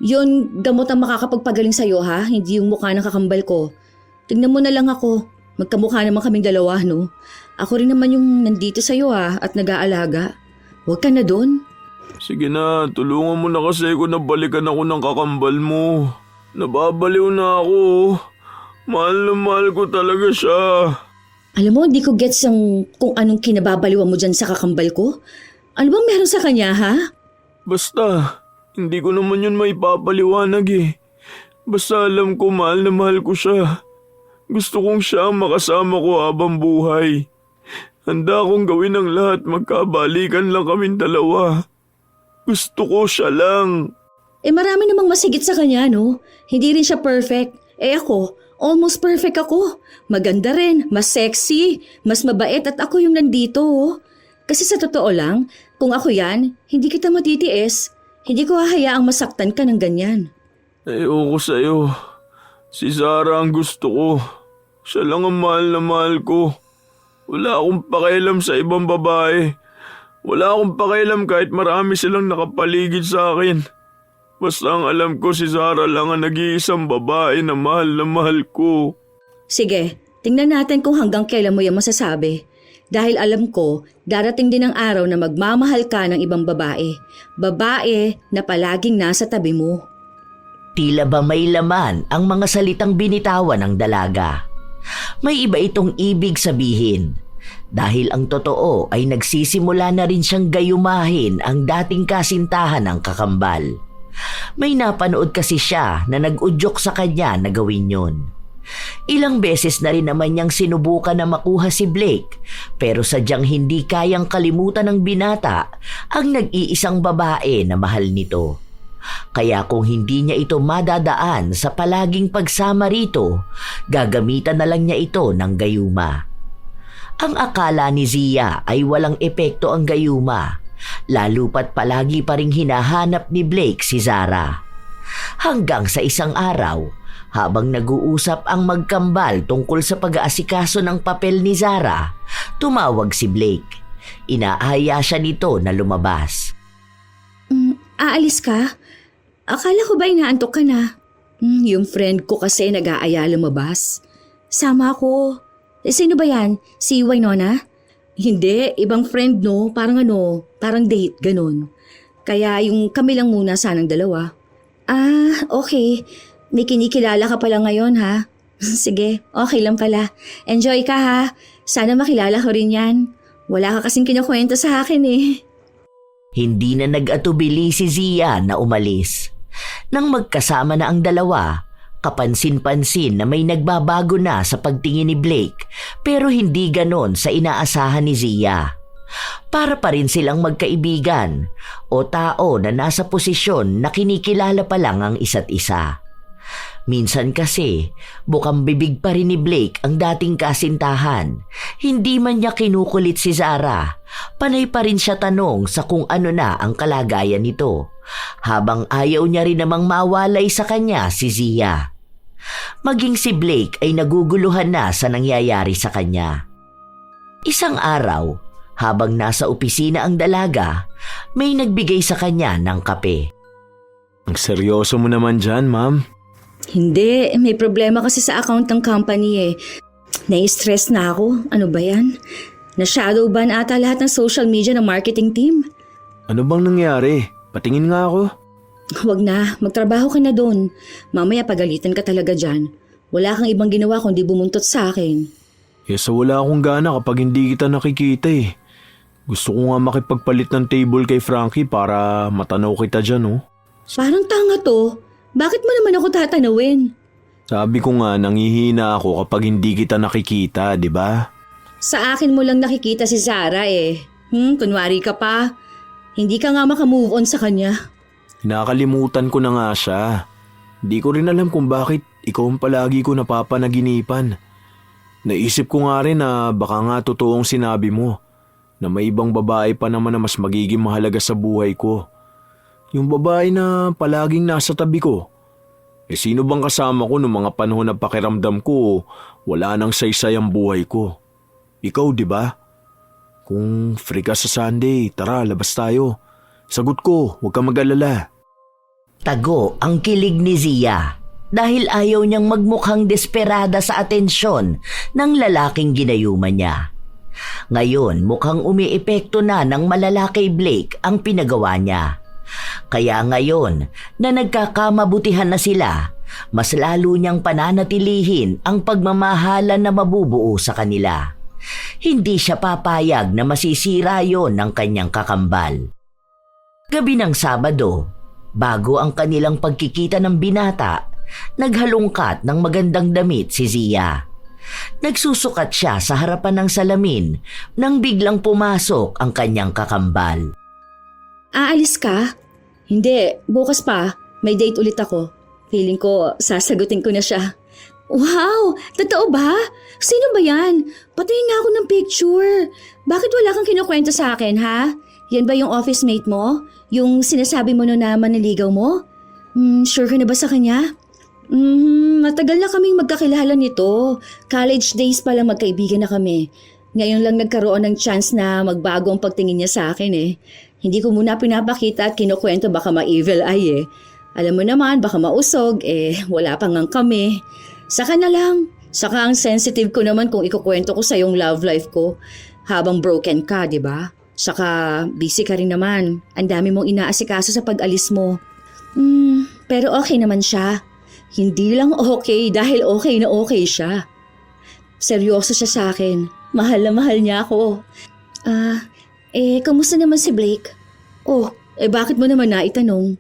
Yun, gamot ang makakapagpagaling sa'yo ha, hindi yung mukha ng kakambal ko. Tignan mo na lang ako. Magkamukha naman kaming dalawa, no? Ako rin naman yung nandito sa'yo ha, at nag-aalaga. Huwag ka na doon. Sige na, tulungan mo na kasi kung nabalikan ako ng kakambal mo. Nababaliw na ako. Mahal na mahal ko talaga siya. Alam mo, hindi ko gets kung anong kinababaliwan mo dyan sa kakambal ko. Ano bang meron sa kanya, ha? Basta, hindi ko naman yun maipapaliwanag eh. Basta alam ko mahal na mahal ko siya. Gusto kong siya ang makasama ko habang buhay. Handa akong gawin ang lahat, magkabalikan lang kaming dalawa. Gusto ko siya lang. Marami namang masigit sa kanya, no? Hindi rin siya perfect. Ako, almost perfect ako. Maganda rin, mas sexy, mas mabait at ako yung nandito. Kasi sa totoo lang, kung ako yan, hindi kita matitiis. Hindi ko hahayaang masaktan ka ng ganyan. Ayoko sa'yo. Si Zara ang gusto ko. Siya lang ang mahal na mahal ko. Wala akong pakialam sa ibang babae. Wala akong pakialam kahit marami silang nakapaligid sa akin. Basta ang alam ko si Zara lang ang nag-iisang babae na mahal ko. Sige, tingnan natin kung hanggang kailan mo yan masasabi. Dahil alam ko, darating din ang araw na magmamahal ka ng ibang babae. Babae na palaging nasa tabi mo. Tila ba may laman ang mga salitang binitawan ng dalaga. May iba itong ibig sabihin. Dahil ang totoo ay nagsisimula na rin siyang gayumahin ang dating kasintahan ng kakambal. May napanood kasi siya na nag-udyok sa kanya na gawin yun. Ilang beses na rin naman niyang sinubukan na makuha si Blake, pero sadyang hindi kayang kalimutan ng binata ang nag-iisang babae na mahal nito. Kaya kung hindi niya ito madadaan sa palaging pagsama rito, gagamitan na lang niya ito ng gayuma. Ang akala ni Zia ay walang epekto ang gayuma, lalo pat palagi pa ring hinahanap ni Blake si Zara. Hanggang sa isang araw, habang nag-uusap ang magkambal tungkol sa pag-aasikaso ng papel ni Zara, tumawag si Blake. Inaaya siya nito na lumabas. Aalis ka? Akala ko ba inaantok ka na? Yung friend ko kasi nag-aaya lumabas. Sama ako. Sino ba yan? Si Wynonna? Hindi, ibang friend no. Parang date, ganun. Kaya yung kami lang muna sanang dalawa. Okay. May kinikilala ka pala ngayon ha? Sige, okay lang pala. Enjoy ka ha. Sana makilala ko rin yan. Wala ka kasing kinukwento sa akin eh. Hindi na nag-atubili si Zia na umalis. Nang magkasama na ang dalawa, kapansin-pansin na may nagbabago na sa pagtingin ni Blake, pero hindi ganon sa inaasahan ni Zia. Para pa rin silang magkaibigan o tao na nasa posisyon na kinikilala pa lang ang isa't isa. Minsan kasi, bukang bibig pa rin ni Blake ang dating kasintahan. Hindi man niya kinukulit si Zara. Panay pa rin siya tanong sa kung ano na ang kalagayan nito. Habang ayaw niya rin namang mawalay sa kanya si Zia. Maging si Blake ay naguguluhan na sa nangyayari sa kanya. Isang araw, habang nasa opisina ang dalaga, may nagbigay sa kanya ng kape. Ang seryoso mo naman dyan, ma'am. Hindi, may problema kasi sa account ng company eh. Nai-stress na ako. Ano ba yan? Na-shadow ban ata lahat ng social media ng marketing team. Ano bang nangyari? Patingin nga ako. Huwag na, magtrabaho ka na doon. Mamaya pagalitan ka talaga dyan. Wala kang ibang ginawa kundi bumuntot sa akin. So wala akong gana kapag hindi kita nakikita eh. Gusto ko nga makipagpalit ng table kay Frankie para matanaw kita dyan, oh. Parang tanga to. Bakit mo naman ako tatanawin? Sabi ko nga, nangihina ako kapag hindi kita nakikita, di ba? Sa akin mo lang nakikita si Zara eh. Kunwari ka pa. Hindi ka nga makamove on sa kanya. Nakalimutan ko na nga siya. Di ko rin alam kung bakit ikaw ang palagi ko napapanaginipan. Naisip ko nga rin na baka nga totoong sinabi mo na may ibang babae pa naman na mas magiging mahalaga sa buhay ko. Yung babae na palaging nasa tabi ko. Sino bang kasama ko noong mga panahon na pakiramdam ko wala nang saysay ang buhay ko? Ikaw, di ba? Kung free ka sa Sunday, tara, labas tayo. Sagot ko, huwag ka mag-alala. Tago ang kilig ni Zia dahil ayaw niyang magmukhang desperada sa atensyon ng lalaking ginayuman niya. Ngayon mukhang umiepekto na ng malala kay Blake ang pinagawa niya. Kaya ngayon na nagkakamabutihan na sila, mas lalo niyang pananatilihin ang pagmamahalan na mabubuo sa kanila. Hindi siya papayag na masisira yon ng kanyang kakambal. Gabi ng Sabado, bago ang kanilang pagkikita ng binata, naghalungkat ng magandang damit si Zia. Nagsusukat siya sa harapan ng salamin nang biglang pumasok ang kanyang kakambal. Aalis ka? Hindi, bukas pa. May date ulit ako. Feeling ko, sasagutin ko na siya. Wow! Totoo ba? Sino ba yan? Patayin na ako ng picture. Bakit wala kang kinukwento sa akin, ha? Yan ba yung office mate mo? Yung sinasabi mo na manaligaw mo? Sure ka na ba sa kanya? Matagal na kaming magkakilala nito. College days pa lang magkaibigan na kami. Ngayon lang nagkaroon ng chance na magbago ang pagtingin niya sa akin eh. Hindi ko muna pinapakita at kinukwento baka ma-evil eye eh. Alam mo naman baka mausog wala pa ngang kami. Saka na lang. Saka ang sensitive ko naman kung ikukwento ko sa yung love life ko habang broken ka, di ba? Saka busy ka rin naman. Ang dami mong inaasikaso sa pag-alis mo. Pero okay naman siya. Hindi lang okay dahil okay na okay siya. Seryoso siya sa akin. Mahal na mahal niya ako. Kamusta naman si Blake? Bakit mo naman naitanong?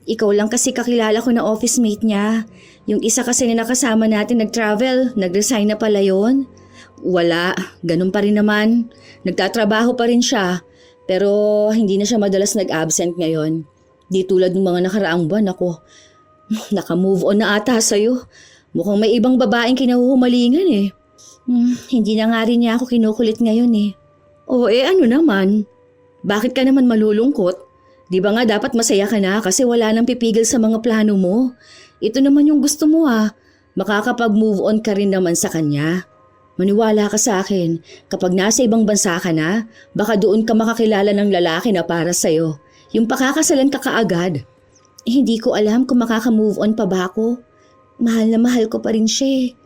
Ikaw lang kasi kakilala ko na office mate niya. Yung isa kasi na nakasama natin nag-travel, nag-resign na pala yun. Wala, ganun pa rin naman. Nagtatrabaho pa rin siya. Pero hindi na siya madalas nag-absent ngayon. Di tulad ng mga nakaraang buwan ako. Naka-move on na ata sa'yo. Mukhang may ibang babaeng kinahuhumalingan eh. Hindi na nga rin niya ako kinukulit ngayon eh. Ano naman? Bakit ka naman malulungkot? Di ba nga dapat masaya ka na kasi wala nang pipigil sa mga plano mo? Ito naman yung gusto mo Makakapag-move on ka rin naman sa kanya. Maniwala ka sa akin, kapag nasa ibang bansa ka na, baka doon ka makakilala ng lalaki na para sa'yo. Yung pakakasalan ka kaagad. Hindi ko alam kung makaka-move on pa ba ako. Mahal na mahal ko pa rin siya.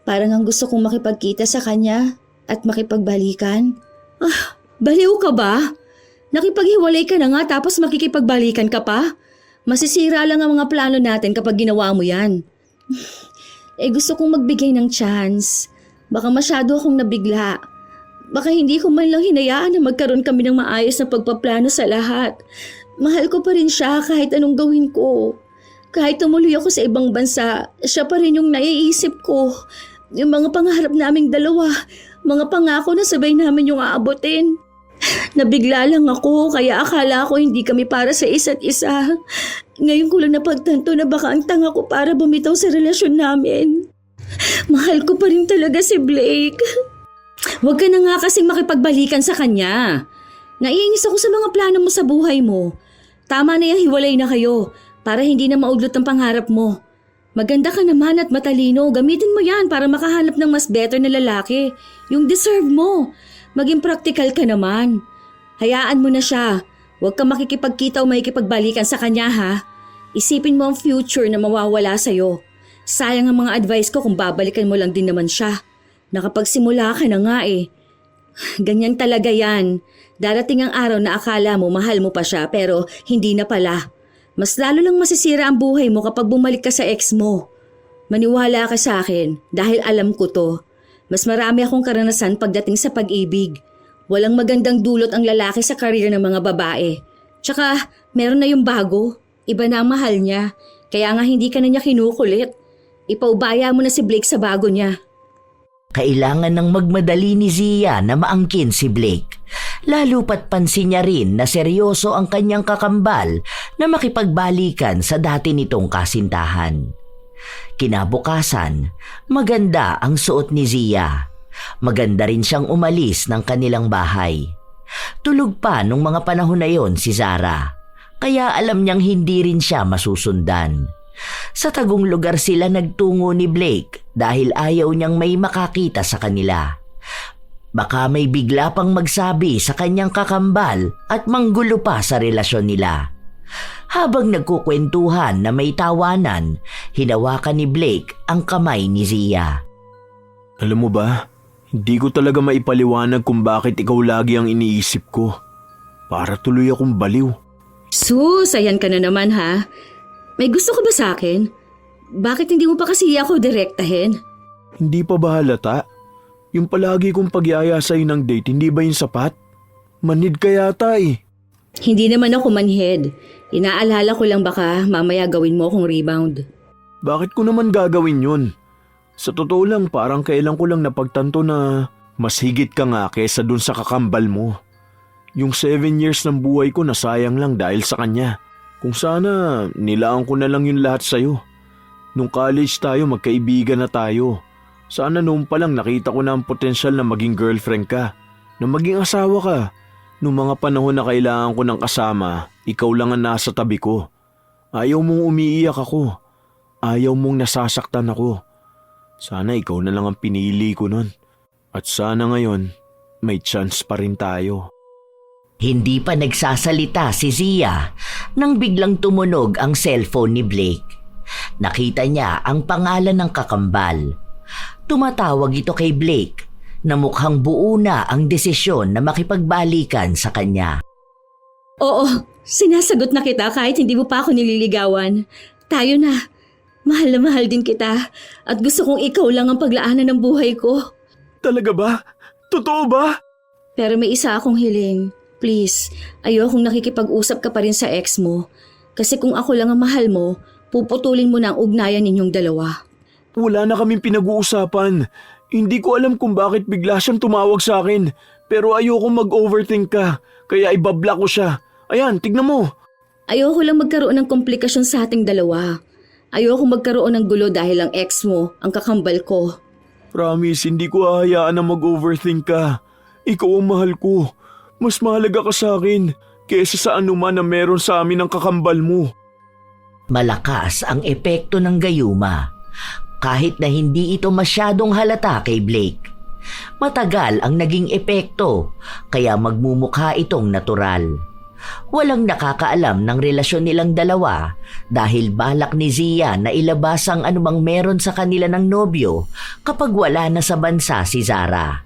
Parang ang gusto kong makipagkita sa kanya at makipagbalikan. Baliw ka ba? Nakipaghiwalay ka na nga tapos makikipagbalikan ka pa? Masisira lang ang mga plano natin kapag ginawa mo yan. Gusto kong magbigay ng chance. Baka masyado akong nabigla. Baka hindi ko man lang hinayaan na magkaroon kami ng maayos na pagpaplano sa lahat. Mahal ko pa rin siya kahit anong gawin ko. Kahit tumuloy ako sa ibang bansa, siya pa rin yung naiisip ko. Yung mga pangarap naming dalawa, mga pangako na sabay namin yung aabutin. Nabigla lang ako kaya akala ko hindi kami para sa isa't isa. Ngayon ko lang napagtanto na baka ang tanga ko para bumitaw sa relasyon namin. Mahal ko pa rin talaga si Blake. Huwag ka na nga kasing makipagbalikan sa kanya. Naiinis ako sa mga plano mo sa buhay mo. Tama na yung hiwalay na kayo para hindi na maudlot ang pangarap mo. Maganda ka naman at matalino. Gamitin mo yan para makahanap ng mas better na lalaki. Yung deserve mo. Maging practical ka naman. Hayaan mo na siya. Huwag kang makikipagkita o makikipagbalikan sa kanya ha. Isipin mo ang future na mawawala sa'yo. Sayang ang mga advice ko kung babalikan mo lang din naman siya. Nakapagsimula ka na nga eh. Ganyan talaga yan. Darating ang araw na akala mo mahal mo pa siya pero hindi na pala. Mas lalo lang masisira ang buhay mo kapag bumalik ka sa ex mo. Maniwala ka sa akin dahil alam ko to. Mas marami akong karanasan pagdating sa pag-ibig. Walang magandang dulot ang lalaki sa karir ng mga babae. Tsaka meron na yung bago. Iba na ang mahal niya. Kaya nga hindi ka na niya kinukulit. Ipaubaya mo na si Blake sa bago niya. Kailangan ng magmadali ni Zia na maangkin si Blake. Lalo pat pansin niya rin na seryoso ang kanyang kakambal na makipagbalikan sa dati nitong kasintahan. Kinabukasan, maganda ang suot ni Zia. Maganda rin siyang umalis ng kanilang bahay. Tulog pa nung mga panahon na yon si Zara, kaya alam niyang hindi rin siya masusundan. Sa tagong lugar sila nagtungo ni Blake dahil ayaw niyang may makakita sa kanila. Baka may bigla pang magsabi sa kanyang kakambal at manggulo pa sa relasyon nila. Habang nagkukwentuhan na may tawanan, hinawakan ni Blake ang kamay ni Zia. Alam mo ba, hindi ko talaga maipaliwanag kung bakit ikaw lagi ang iniisip ko. Para tuloy akong baliw. Sus, ayan ka na naman ha. May gusto ka ba sa akin? Bakit hindi mo pa kasi ako direktahin? Hindi pa ba halata? Yung palagi kong pagyaya sa'yo ng date, hindi ba yung sapat? Manhid ka yata eh. Hindi naman ako manhid. Inaalala ko lang baka mamaya gawin mo akong rebound. Bakit ko naman gagawin yun? Sa totoo lang, parang kailan ko lang napagtanto na mas higit ka nga kesa dun sa kakambal mo. Yung 7 years ng buhay ko nasayang lang dahil sa kanya. Kung sana, nilaan ko na lang yung lahat sa'yo. Nung college tayo, magkaibigan na tayo. Sana noon pa lang nakita ko na ang potensyal na maging girlfriend ka, na maging asawa ka. Nung mga panahon na kailangan ko ng kasama, ikaw lang ang nasa tabi ko. Ayaw mong umiiyak ako. Ayaw mong nasasaktan ako. Sana ikaw na lang ang pinili ko nun. At sana ngayon, may chance pa rin tayo. Hindi pa nagsasalita si Zia nang biglang tumunog ang cellphone ni Blake. Nakita niya ang pangalan ng kakambal. Tumatawag ito kay Blake na mukhang buo na ang desisyon na makipagbalikan sa kanya. Oo, sinasagot na kita kahit hindi mo pa ako nililigawan. Tayo na. Mahal na mahal din kita at gusto kong ikaw lang ang paglaanan ng buhay ko. Talaga ba? Totoo ba? Pero may isa akong hiling. Please, ayokong nakikipag-usap ka pa rin sa ex mo. Kasi kung ako lang ang mahal mo, puputulin mo na ang ugnayan ninyong dalawa. Wala na kaming pinag-uusapan. Hindi ko alam kung bakit bigla siyang tumawag sa akin. Pero ayoko mag-overthink ka, kaya ibablock ko siya. Ayan, tignan mo. Ayoko lang magkaroon ng komplikasyon sa ating dalawa. Ayoko magkaroon ng gulo dahil ang ex mo, ang kakambal ko. Promise, hindi ko hahayaan na mag-overthink ka. Ikaw ang mahal ko. Mas mahalaga ka sa akin kaysa sa anuman na meron sa amin ang kakambal mo. Malakas ang epekto ng gayuma, kahit na hindi ito masyadong halata kay Blake. Matagal ang naging epekto, kaya magmumukha itong natural. Walang nakakaalam ng relasyon nilang dalawa dahil balak ni Zia na ilabas ang anumang meron sa kanila ng nobyo kapag wala na sa bansa si Zara.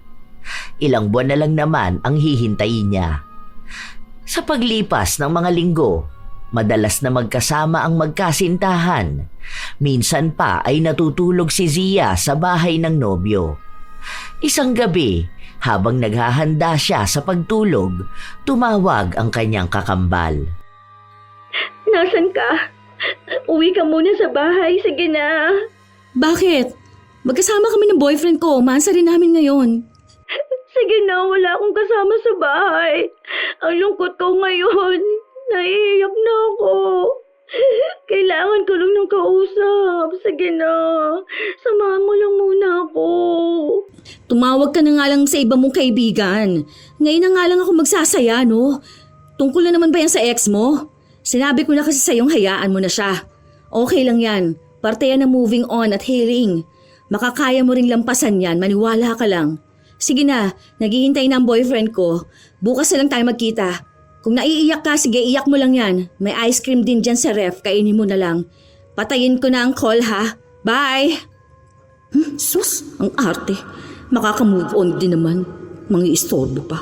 Ilang buwan na lang naman ang hihintayin niya. Sa paglipas ng mga linggo, madalas na magkasama ang magkasintahan. Minsan pa ay natutulog si Zia sa bahay ng nobyo. Isang gabi, habang naghahanda siya sa pagtulog, tumawag ang kanyang kakambal. Nasaan ka? Uwi ka muna sa bahay, sige na. Bakit? Magkasama kami ng boyfriend ko, mansa rin namin ngayon. Sige na, wala akong kasama sa bahay. Ang lungkot ko ngayon. Naiiyak na ako. Kailangan ko lang ng kausap. Sige na. Samahan mo lang muna ako. Tumawag ka na nga lang sa iba mong kaibigan. Ngayon na nga lang ako magsasaya, no? Tungkol na naman ba yan sa ex mo? Sinabi ko na kasi sa'yong hayaan mo na siya. Okay lang yan. Parte yan ng moving on at healing. Makakaya mo ring lampasan yan, maniwala ka lang. Sige na, naghihintay na ang boyfriend ko. Bukas na lang tayo magkita. Kung naiiyak ka, sige iyak mo lang yan. May ice cream din dyan sa ref, kainin mo na lang. Patayin ko na ang call ha. Bye! Sus, ang arte. Makaka-move on din naman. Mga istorbo pa.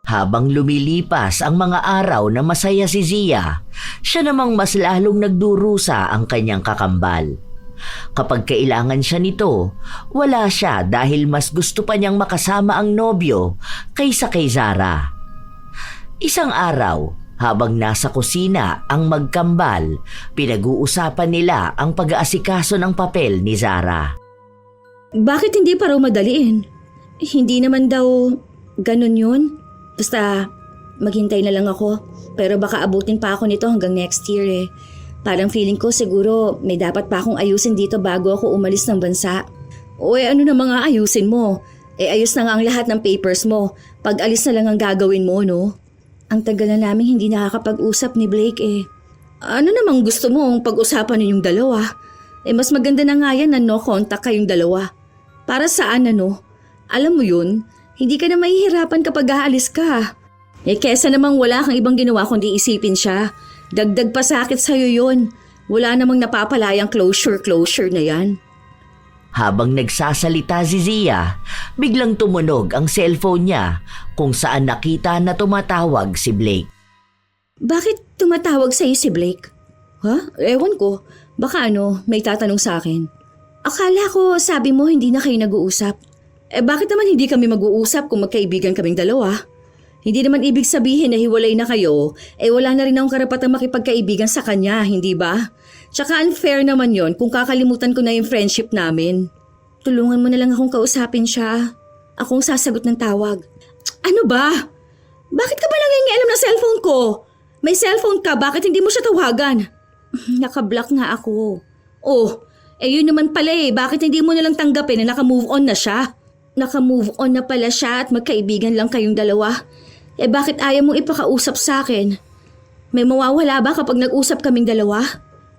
Habang lumilipas ang mga araw na masaya si Zia, siya namang mas lalong nagdurusa ang kanyang kakambal. Kapag kailangan siya nito, wala siya dahil mas gusto pa niyang makasama ang nobyo kaysa kay Zara. Isang araw, habang nasa kusina ang magkambal, pinag-uusapan nila ang pag-aasikaso ng papel ni Zara. Bakit hindi pa raw madaliin? Hindi naman daw ganun yun. Basta maghintay na lang ako. Pero baka abutin pa ako nito hanggang next year eh. Parang feeling ko siguro may dapat pa akong ayusin dito bago ako umalis ng bansa. O ano na mga ayusin mo? Ayos na nga ang lahat ng papers mo. Pag alis na lang ang gagawin mo, no? Ang tagal na namin hindi nakakapag-usap ni Blake eh. Ano namang gusto mong pag-usapan ninyong dalawa? Mas maganda na nga yan na no contact kayong dalawa. Para saan ano? Alam mo yun, hindi ka na mahihirapan kapag aalis ka. Kesa namang wala kang ibang ginawa kundi isipin siya. Dagdag pa sakit sa'yo yun. Wala namang napapalayang closure na yan. Habang nagsasalita si Zia, biglang tumunog ang cellphone niya kung saan nakita na tumatawag si Blake. Bakit tumatawag sa'yo si Blake? Ha? Ewan ko. Baka may tatanong sa akin. Akala ko sabi mo hindi na kayo nag-uusap. Bakit naman hindi kami mag-uusap kung magkaibigan kaming dalawa? Hindi naman ibig sabihin na hiwalay na kayo, wala na rin akong karapatang makipagkaibigan sa kanya, hindi ba? Tsaka unfair naman yon kung kakalimutan ko na yung friendship namin. Tulungan mo na lang akong kausapin siya. Akong sasagot ng tawag. Ano ba? Bakit ka ba nangingialam ng cellphone ko? May cellphone ka, bakit hindi mo siya tawagan? Naka-block nga ako. Yun naman pala bakit hindi mo na lang tanggapin na naka-move on na siya? Naka-move on na pala siya at magkaibigan lang kayong dalawa. Bakit ayaw mong ipakausap sa akin? May mawawala ba kapag nag-usap kaming dalawa?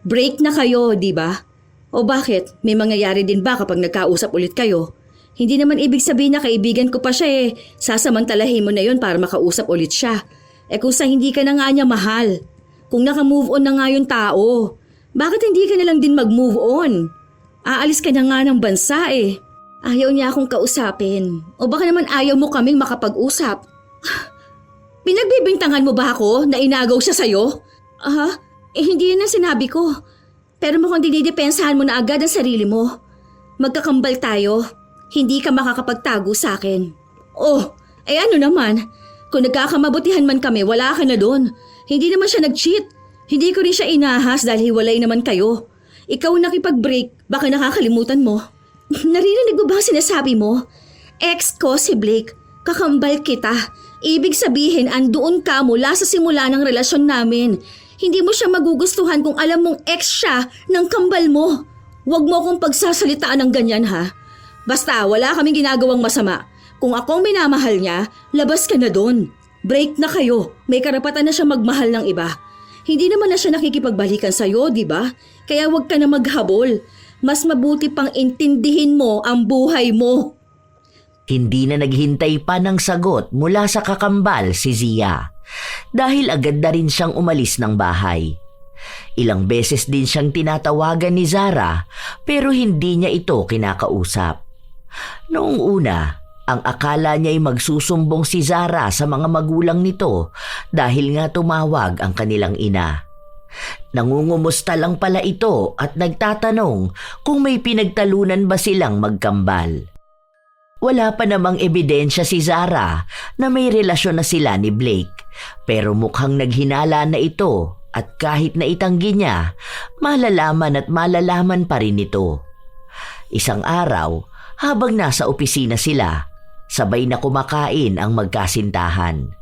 Break na kayo, di ba? O bakit? May mangyayari din ba kapag nagkausap ulit kayo? Hindi naman ibig sabihin na kaibigan ko pa siya sasamantalahin mo na yon para makausap ulit siya. Kung sa hindi ka na nga niya mahal. Kung naka-move on na nga yung tao, bakit hindi ka na lang din mag-move on? Aalis ka na nga ng bansa Ayaw niya akong kausapin. O baka naman ayaw mo kaming makapag-usap. Pinagbibintangan mo ba ako na inagaw siya sa'yo? Hindi yan ang sinabi ko. Pero mukhang dinidepensahan mo na agad ang sarili mo. Magkakambal tayo. Hindi ka makakapagtago sa akin. Ano naman? Kung nagkakamabutihan man kami, wala ka na doon. Hindi naman siya nag-cheat. Hindi ko rin siya inahas dahil hiwalay naman kayo. Ikaw nakipag-break, baka nakakalimutan mo. Naririnig mo ba ang sinasabi mo? Ex ko si Blake, kakambal kita. Ibig sabihin, andoon ka mula sa simula ng relasyon namin. Hindi mo siya magugustuhan kung alam mong ex siya ng kambal mo. Huwag mo akong pagsasalitaan ng ganyan ha. Basta wala kaming ginagawang masama. Kung akong minamahal niya, labas ka na doon. Break na kayo. May karapatan na siya magmahal ng iba. Hindi naman na siya nakikipagbalikan sa'yo, di ba? Kaya huwag ka na maghabol. Mas mabuti pang intindihin mo ang buhay mo. Hindi na naghintay pa ng sagot mula sa kakambal si Zia dahil agad na rin siyang umalis ng bahay. Ilang beses din siyang tinatawagan ni Zara pero hindi niya ito kinakausap. Noong una, ang akala niya ay magsusumbong si Zara sa mga magulang nito dahil nga tumawag ang kanilang ina. Nangungumusta lang pala ito at nagtatanong kung may pinagtalunan ba silang magkambal. Wala pa namang ebidensya si Zara na may relasyon na sila ni Blake pero mukhang naghinala na ito at kahit na itanggi niya, malalaman at malalaman pa rin ito. Isang araw, habang nasa opisina sila, sabay na kumakain ang magkasintahan.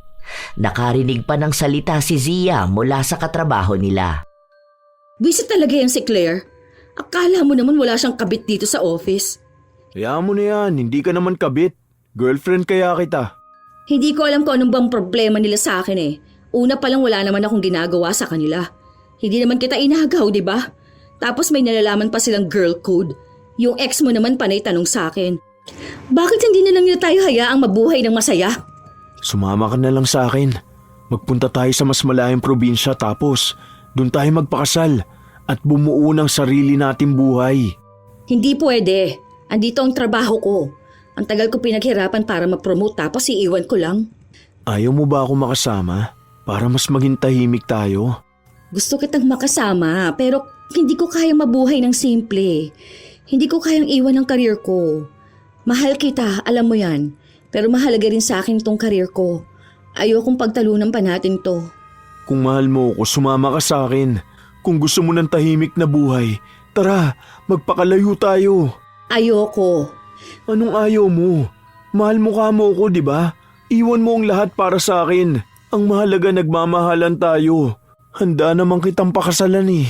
Nakarinig pa ng salita si Zia mula sa katrabaho nila. Buwisit talaga yan si Claire. Akala mo naman wala siyang kabit dito sa office. Hayaan mo na yan, hindi ka naman kabit. Girlfriend kaya kita. Hindi ko alam kung anong bang problema nila sa akin eh. Una pa lang wala naman akong ginagawa sa kanila. Hindi naman kita inagaw, di ba? Tapos may nalalaman pa silang girl code. Yung ex mo naman panay tanong sa akin. Bakit hindi na lang nila tayo hayaang mabuhay ng masaya? Sumama ka na lang sa akin. Magpunta tayo sa mas malayong probinsya tapos doon tayo magpakasal at bumuo ng sarili nating buhay. Hindi pwede. Andito ang trabaho ko. Ang tagal ko pinaghirapan para ma-promote tapos iiwan ko lang. Ayaw mo ba ako makasama para mas maging tahimik tayo? Gusto kitang makasama pero hindi ko kayang mabuhay ng simple. Hindi ko kayang iwan ang karir ko. Mahal kita, alam mo yan. Pero mahalaga rin sa akin tong karir ko. Ayokong pagtalunan pa natin to. Kung mahal mo ako, sumama ka sa akin. Kung gusto mo ng tahimik na buhay, tara, magpakalayo tayo. Ayoko. Anong ayaw mo? Mahal mo ka mo ako, di ba? Iwan mo ang lahat para sa akin. Ang mahalaga nagmamahalan tayo. Handa namang kitang pakasalan eh.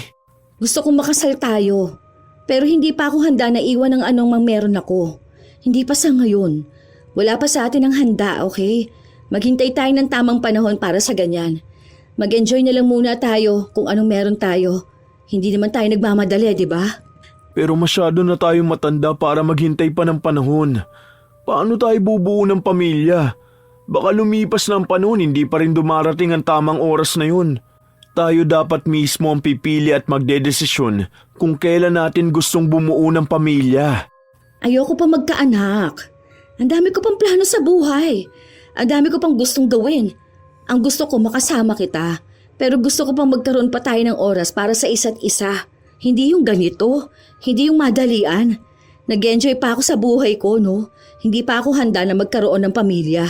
Gusto kong makasal tayo. Pero hindi pa ako handa na iwan ng anong mang meron ako. Hindi pa sa ngayon. Wala pa sa atin ang handa, okay? Maghintay tayo ng tamang panahon para sa ganyan. Mag-enjoy na lang muna tayo kung anong meron tayo. Hindi naman tayo nagmamadali, di ba? Pero masyado na tayong matanda para maghintay pa ng panahon. Paano tayo bubuo ng pamilya? Baka lumipas na ang panahon, hindi pa rin dumarating ang tamang oras na yun. Tayo dapat mismo ang pipili at magdedesisyon kung kailan natin gustong bumuo ng pamilya. Ayoko pa magkaanak. Ang dami ko pang plano sa buhay. Ang dami ko pang gustong gawin. Ang gusto ko makasama kita. Pero gusto ko pang magkaroon pa tayo ng oras para sa isa't isa. Hindi yung ganito. Hindi yung madalian. Nag-enjoy pa ako sa buhay ko, no? Hindi pa ako handa na magkaroon ng pamilya.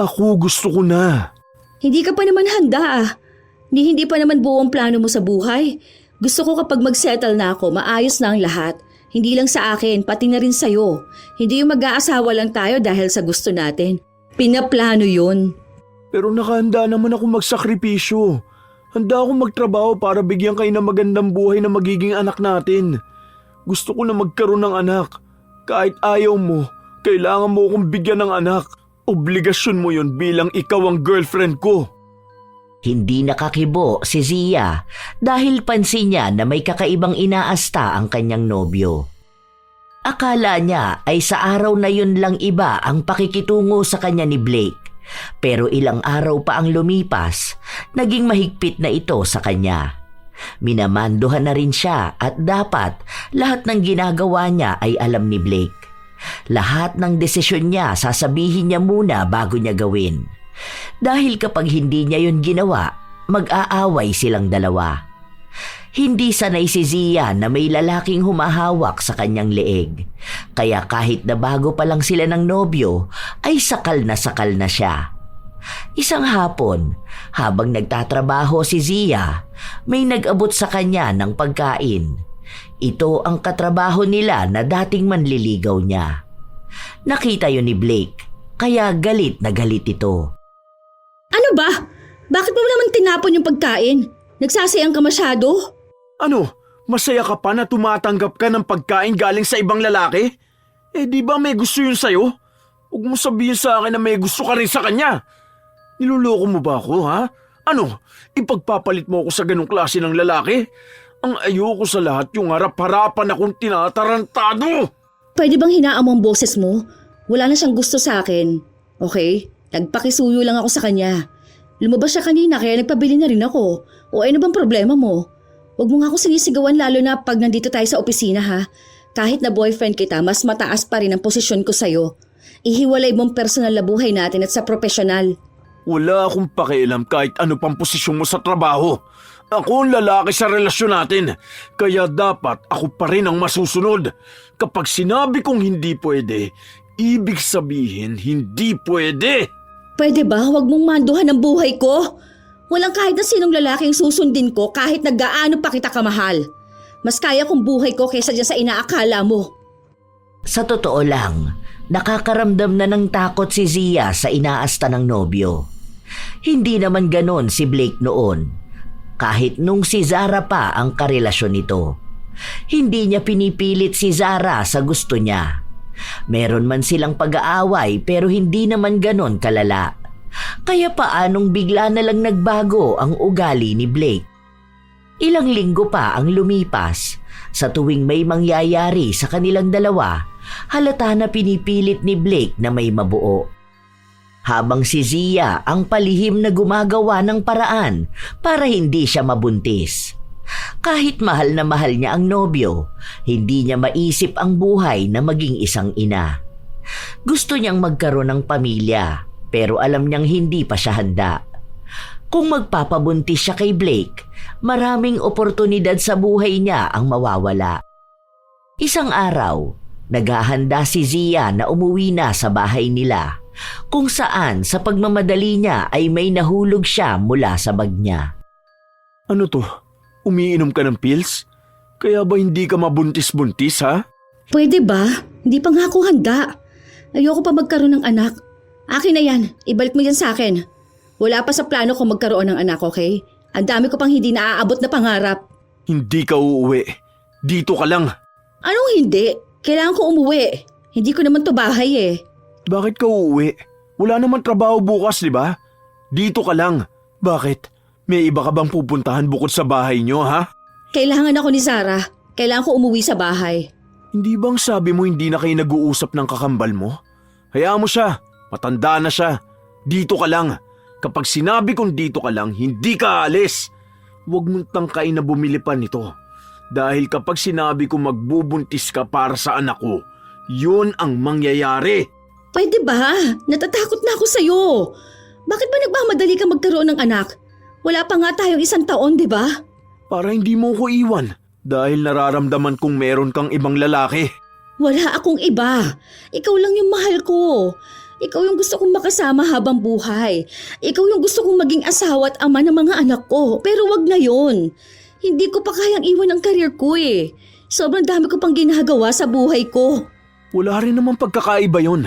Ako gusto ko na. Hindi ka pa naman handa ah. Hindi pa naman buo ang plano mo sa buhay. Gusto ko kapag mag-settle na ako, maayos na ang lahat. Hindi lang sa akin, pati na rin sa'yo. Hindi yung mag-aasawa lang tayo dahil sa gusto natin. Pinaplano yun. Pero nakahanda naman ako magsakripisyo. Handa akong magtrabaho para bigyan kayo ng magandang buhay na magiging anak natin. Gusto ko na magkaroon ng anak. Kahit ayaw mo, kailangan mo akong bigyan ng anak. Obligasyon mo yun bilang ikaw ang girlfriend ko. Hindi nakakibo si Zia dahil pansin niya na may kakaibang inaasta ang kanyang nobyo. Akala niya ay sa araw na yun lang iba ang pakikitungo sa kanya ni Blake. Pero ilang araw pa ang lumipas, naging mahigpit na ito sa kanya. Minamandohan na rin siya at dapat lahat ng ginagawa niya ay alam ni Blake. Lahat ng desisyon niya sasabihin niya muna bago niya gawin. Dahil kapag hindi niya yun ginawa, mag-aaway silang dalawa. Hindi sanay si Zia na may lalaking humahawak sa kanyang leeg. Kaya kahit na bago pa lang sila ng nobyo, ay sakal na siya. Isang hapon, habang nagtatrabaho si Zia, may nag-abot sa kanya ng pagkain. Ito ang katrabaho nila na dating manliligaw niya. Nakita yun ni Blake, kaya galit na galit ito. Ano ba? Bakit mo naman tinapon yung pagkain? Nagsasayang ka masyado? Ano, masaya ka pa na tumatanggap ka ng pagkain galing sa ibang lalaki? Eh di ba may gusto yun sa'yo? Huwag mo sabihin sa akin na may gusto ka rin sa kanya. Niloloko mo ba ako, ha? Ano, ipagpapalit mo ako sa ganong klase ng lalaki? Ang ayoko sa lahat yung harap-harapan akong tinatarantado. Pwede bang hinaan mo ang boses mo? Wala na siyang gusto sa akin. Okay? Nagpakisuyo lang ako sa kanya. Lumabas siya kanina kaya nagpabili na rin ako. O ano bang problema mo? Huwag mo nga ako sinisigawan lalo na pag nandito tayo sa opisina ha. Kahit na boyfriend kita, mas mataas pa rin ang posisyon ko sa'yo. Ihiwalay mong personal na buhay natin at sa profesional. Wala akong pakialam kahit ano pang posisyon mo sa trabaho. Ako ang lalaki sa relasyon natin. Kaya dapat ako pa rin ang masusunod. Kapag sinabi kong hindi pwede, ibig sabihin hindi pwede. Pwede ba huwag mong manduhan ang buhay ko? Walang kahit na sinong lalaking susundin ko kahit na gaano pa kita kamahal. Mas kaya kong buhay ko kaysa dyan sa inaakala mo. Sa totoo lang, nakakaramdam na ng takot si Zia sa inaasta ng nobyo. Hindi naman ganon si Blake noon. kahit nung si Zara pa ang karelasyon nito. Hindi niya pinipilit si Zara sa gusto niya. Meron man silang pag-aaway pero hindi naman ganon kalala. Kaya paanong bigla na lang nagbago ang ugali ni Blake? Ilang linggo pa ang lumipas. Sa tuwing may mangyayari sa kanilang dalawa, halata na pinipilit ni Blake na may mabuo. Habang si Zia ang palihim na gumagawa ng paraan para hindi siya mabuntis. Kahit mahal na mahal niya ang nobyo, hindi niya maisip ang buhay na maging isang ina. Gusto niyang magkaroon ng pamilya, pero alam niyang hindi pa siya handa. Kung magpapabuntis siya kay Blake, maraming oportunidad sa buhay niya ang mawawala. Isang araw, naghahanda si Zia na umuwi na sa bahay nila, kung saan sa pagmamadali niya ay may nahulog siya mula sa bag niya. Ano to? Umiinom ka ng pills? Kaya ba hindi ka mabuntis-buntis, ha? Pwede ba? Hindi pa nga ako handa. Ayoko pa magkaroon ng anak. Akin na yan. Ibalik mo yan sa akin. Wala pa sa plano ko magkaroon ng anak, okay? Ang dami ko pang hindi naaabot na pangarap. Hindi ka uuwi. Dito ka lang. Anong hindi? Kailangan ko umuwi. Hindi ko naman to bahay eh. Bakit ka uuwi? Wala naman trabaho bukas, di ba? Dito ka lang. Bakit? May iba ka bang pupuntahan bukod sa bahay nyo, ha? Kailangan ako ni Zara. Kailangan ko umuwi sa bahay. Hindi bang sabi mo hindi na kayo nag-uusap ng kakambal mo? Hayaan mo siya. Matanda na siya. Dito ka lang. Kapag sinabi kong dito ka lang, hindi ka aalis. Huwag mong tangkain na bumili pa nito. Dahil kapag sinabi kong magbubuntis ka para sa anak ko, yun ang mangyayari. Pwede ba? Natatakot na ako sa'yo. Bakit ba nagmamadali ka magkaroon ng anak? Wala pa nga tayong 1 taon, di ba? Para hindi mo ko iwan. Dahil nararamdaman kong meron kang ibang lalaki. Wala akong iba. Ikaw lang yung mahal ko. Ikaw yung gusto kong makasama habang buhay. Ikaw yung gusto kong maging asawa at ama ng mga anak ko. Pero wag na yon. Hindi ko pa kayang iwan ang career ko eh. Sobrang dami ko pang ginagawa sa buhay ko. Wala rin naman pagkakaiba yon.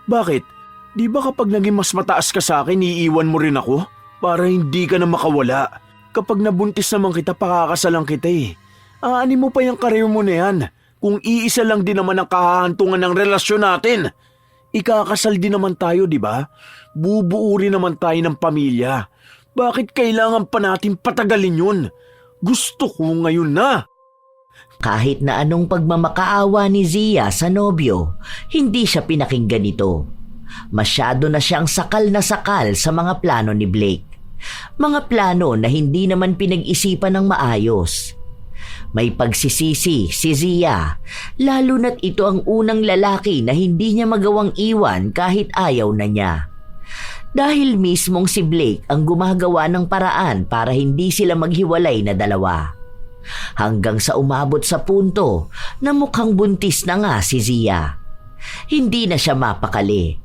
Bakit? Di ba kapag naging mas mataas ka sa akin, iiwan mo rin ako? Para hindi ka na makawala. Kapag nabuntis naman kita, pakakasalan kita eh. Aanin mo pa yung career mo na yan. Kung iisa lang din naman ang kahahantungan ng relasyon natin. Ikakasal din naman tayo, di ba? Bubuo rin naman tayo ng pamilya. Bakit kailangan pa natin patagalin yun? Gusto ko ngayon na. Kahit na anong pagmamakaawa ni Zia sa nobyo, hindi siya pinakinggan nito. Masyado na siyang sakal na sakal sa mga plano ni Blake. Mga plano na hindi naman pinag-isipan ng maayos. May pagsisisi si Zia, lalo na't ito ang unang lalaki na hindi niya magawang iwan kahit ayaw na niya. Dahil mismong si Blake ang gumagawa ng paraan para hindi sila maghiwalay na dalawa. Hanggang sa umabot sa punto na mukhang buntis na nga si Zia. Hindi na siya mapakali.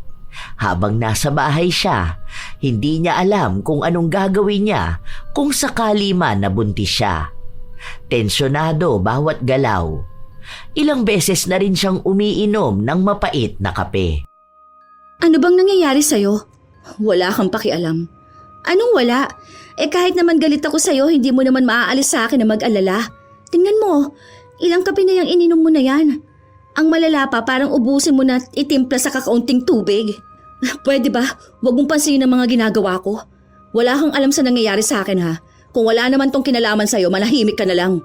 Habang nasa bahay siya, hindi niya alam kung anong gagawin niya kung sakali man nabuntis siya. Tensyonado bawat galaw. Ilang beses na rin siyang umiinom ng mapait na kape. Ano bang nangyayari sa'yo? Wala kang pakialam. Anong wala? Kahit naman galit ako sa'yo, hindi mo naman maaalis sa akin na mag-alala. Tingnan mo, ilang kape na yung ininom mo na yan. Ang malala pa, parang ubusin mo na itimpla sa kakaunting tubig. Pwede ba? Huwag mong pansinin ang mga ginagawa ko. Wala kang alam sa nangyayari sa akin ha. Kung wala naman tong kinalaman sa'yo, manahimik ka na lang.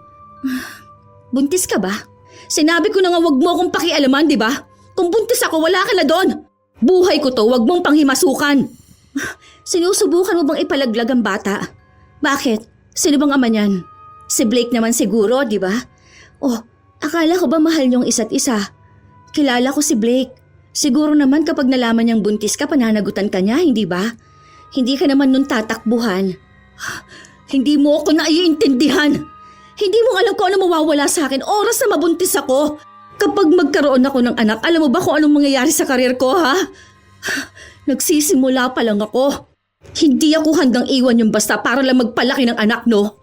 Buntis ka ba? Sinabi ko na nga huwag mo akong pakialaman, di ba? Kung buntis ako, wala ka na doon. Buhay ko to, huwag mong panghimasukan. Sinusubukan mo bang ipalaglag ang bata? Bakit? Sino bang ama niyan? Si Blake naman siguro, di ba? Oh, akala ko ba mahal niyong isa't isa? Kilala ko si Blake. Siguro naman kapag nalaman niyang buntis ka, pananagutan ka niya, hindi ba? Hindi ka naman nun tatakbuhan. Hindi mo ako naiintindihan. Hindi mo alam kung ano mawawala sa akin oras na mabuntis ako. Kapag magkaroon ako ng anak, alam mo ba kung anong mangyayari sa karir ko, ha? Nagsisimula pa lang ako. Hindi ako handang iwan yung basta para lang magpalaki ng anak, no?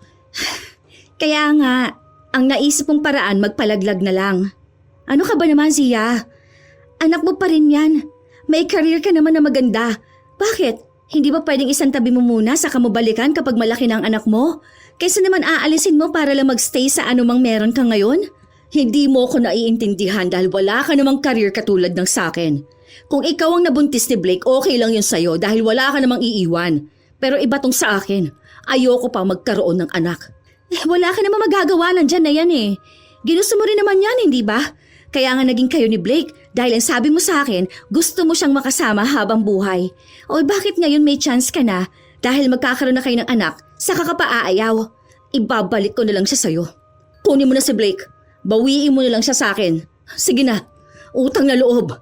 Kaya nga, ang naisip mong paraan magpalaglag na lang. Ano ka ba naman, Zia? Anak mo pa rin yan. May career ka naman na maganda. Bakit? Hindi ba pwedeng isang tabi mo muna saka mo balikan kapag malaki na ang anak mo? Kaysa naman aalisin mo para lang magstay sa anumang meron ka ngayon? Hindi mo ko naiintindihan dahil wala ka namang career katulad ng sakin. Kung ikaw ang nabuntis ni Blake, okay lang yun sa'yo dahil wala ka namang iiwan. Pero iba tong sa akin. Ayoko pa magkaroon ng anak. Wala ka namang magagawa, nandyan na yan eh. Ginusto mo rin naman yan, hindi ba? Kaya nga naging kayo ni Blake dahil ang sabi mo sa akin, gusto mo siyang makasama habang buhay. O bakit ngayon may chance ka na dahil magkakaroon na kayo ng anak, saka ka pa aayaw? Ibabalik ko na lang siya sa'yo. Kunin mo na si Blake. Bawiin mo na lang siya sa akin. Sige na, utang na loob.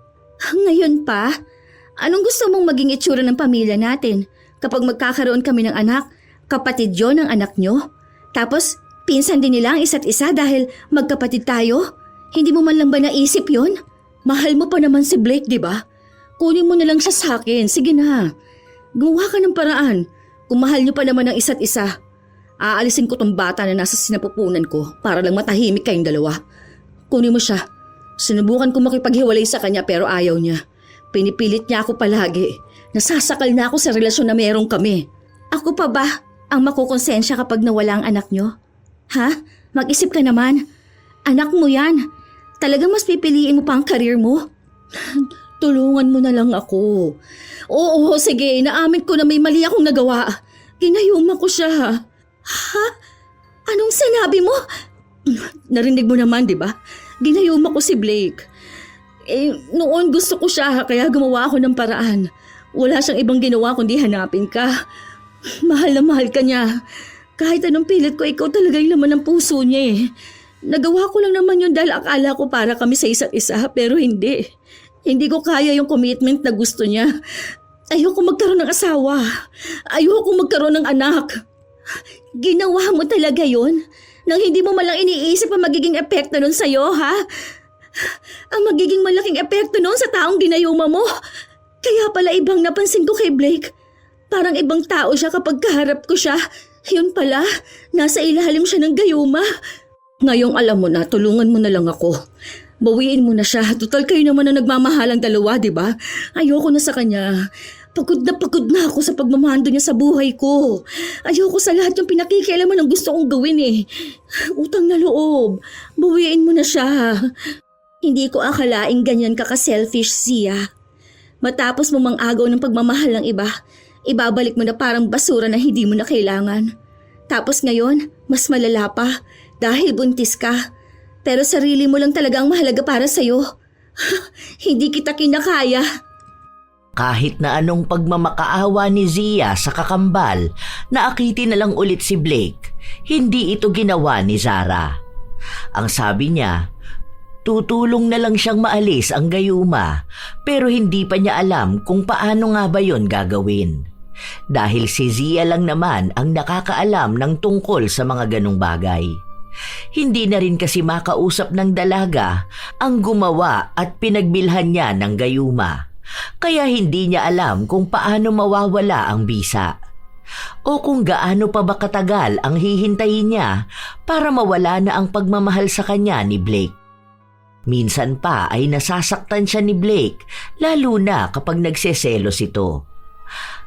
Ngayon pa? Anong gusto mong maging itsura ng pamilya natin? Kapag magkakaroon kami ng anak, kapatid yon ng anak nyo? Tapos, pinsan din nila ang isa't isa dahil magkapatid tayo? Hindi mo man lang ba naisip yon? Mahal mo pa naman si Blake, di ba? Kunin mo na lang siya sa akin. Sige na. Gumawa ka ng paraan. Kung mahal niyo pa naman ang isa't isa. Aalisin ko tong bata na nasa sinapupunan ko para lang matahimik kayong dalawa. Kunin mo siya. Sinubukan ko makipaghiwalay sa kanya pero ayaw niya. Pinipilit niya ako palagi. Nasasakal na ako sa relasyon na merong kami. Ako pa ba ang makukonsensya kapag nawala ang anak niyo? Ha? Mag-isip ka naman. Anak mo yan. Talagang mas pipiliin mo pa ang career mo? Tulungan mo na lang ako. Oo, sige. Naamin ko na may mali akong nagawa. Ginayuma ko siya. Ha? Anong sinabi mo? Narinig mo naman, di ba? Ginayuma ko si Blake. Noon gusto ko siya kaya gumawa ako ng paraan. Wala siyang ibang ginawa kundi hanapin ka. Mahal na mahal ka niya. Kahit anong pilit ko, ikaw talaga yung laman ng puso niya eh. Nagawa ko lang naman yun dahil akala ko para kami sa isa't isa pero hindi. Hindi ko kaya yung commitment na gusto niya. Ayoko magkaroon ng asawa. Ayoko magkaroon ng anak. Ginawa mo talaga yun? Nang hindi mo malang iniisip ang magiging epekto nun sa'yo, ha? Ang magiging malaking epekto nun sa taong ginayuma mo. Kaya pala ibang napansin ko kay Blake. Parang ibang tao siya kapag kaharap ko siya. Yun pala, nasa ilalim siya ng gayuma. Ngayong alam mo na, tulungan mo na lang ako. Bawiin mo na siya. Total kayo naman na nagmamahalang dalawa, di ba? Ayoko na sa kanya. Pagod na ako sa pagmamando niya sa buhay ko. Ayoko sa lahat yung pinakikialaman ng gusto kong gawin eh. Utang na loob. Bawiin mo na siya. Hindi ko akalaing ganyan ka ka-selfish, Zia. Matapos mo mang-agaw ng pagmamahal ng iba, ibabalik mo na parang basura na hindi mo na kailangan. Tapos ngayon, mas malala pa dahil buntis ka. Pero sarili mo lang talaga ang mahalaga para sa'yo. Hindi kita kinakaya. Kahit na anong pagmamakaawa ni Zia sa kakambal, naakitin na lang ulit si Blake, hindi ito ginawa ni Zara. Ang sabi niya, tutulong na lang siyang maalis ang gayuma pero hindi pa niya alam kung paano nga ba yon gagawin. Dahil si Zia lang naman ang nakakaalam ng tungkol sa mga ganong bagay. Hindi na rin kasi makausap ng dalaga ang gumawa at pinagbilhan niya ng gayuma. Kaya hindi niya alam kung paano mawawala ang bisa. O kung gaano pa ba katagal ang hihintayin niya para mawala na ang pagmamahal sa kanya ni Blake. Minsan pa ay nasasaktan siya ni Blake, lalo na kapag nagseselos ito.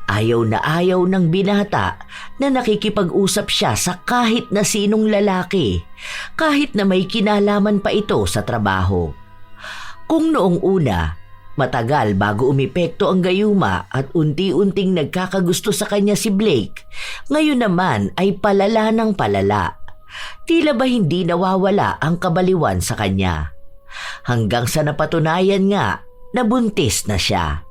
Ayaw na ayaw ng binata na nakikipag-usap siya sa kahit na sinong lalaki, kahit na may kinalaman pa ito sa trabaho. Kung noong una, matagal bago umepekto ang gayuma at unti-unting nagkakagusto sa kanya si Blake, ngayon naman ay palala ng palala. Tila ba hindi nawawala ang kabaliwan sa kanya. Hanggang sa napatunayan nga na buntis na siya.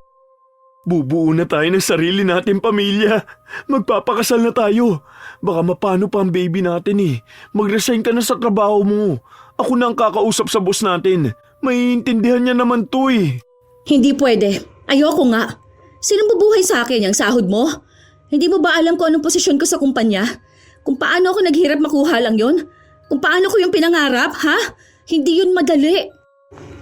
Bubuo na tayo ng sarili nating pamilya. Magpapakasal na tayo. Baka mapano pa ang baby natin eh. Mag-resign ka na sa trabaho mo. Ako na ang kakausap sa boss natin. Maiintindihan niya naman to eh. Hindi pwede. Ayoko nga. Sinong bubuhay sa akin yung sahod mo? Hindi mo ba alam kung anong posisyon ko sa kumpanya? Kung paano ako naghirap makuha lang yon? Kung paano ko yung pinangarap, ha? Hindi yun madali.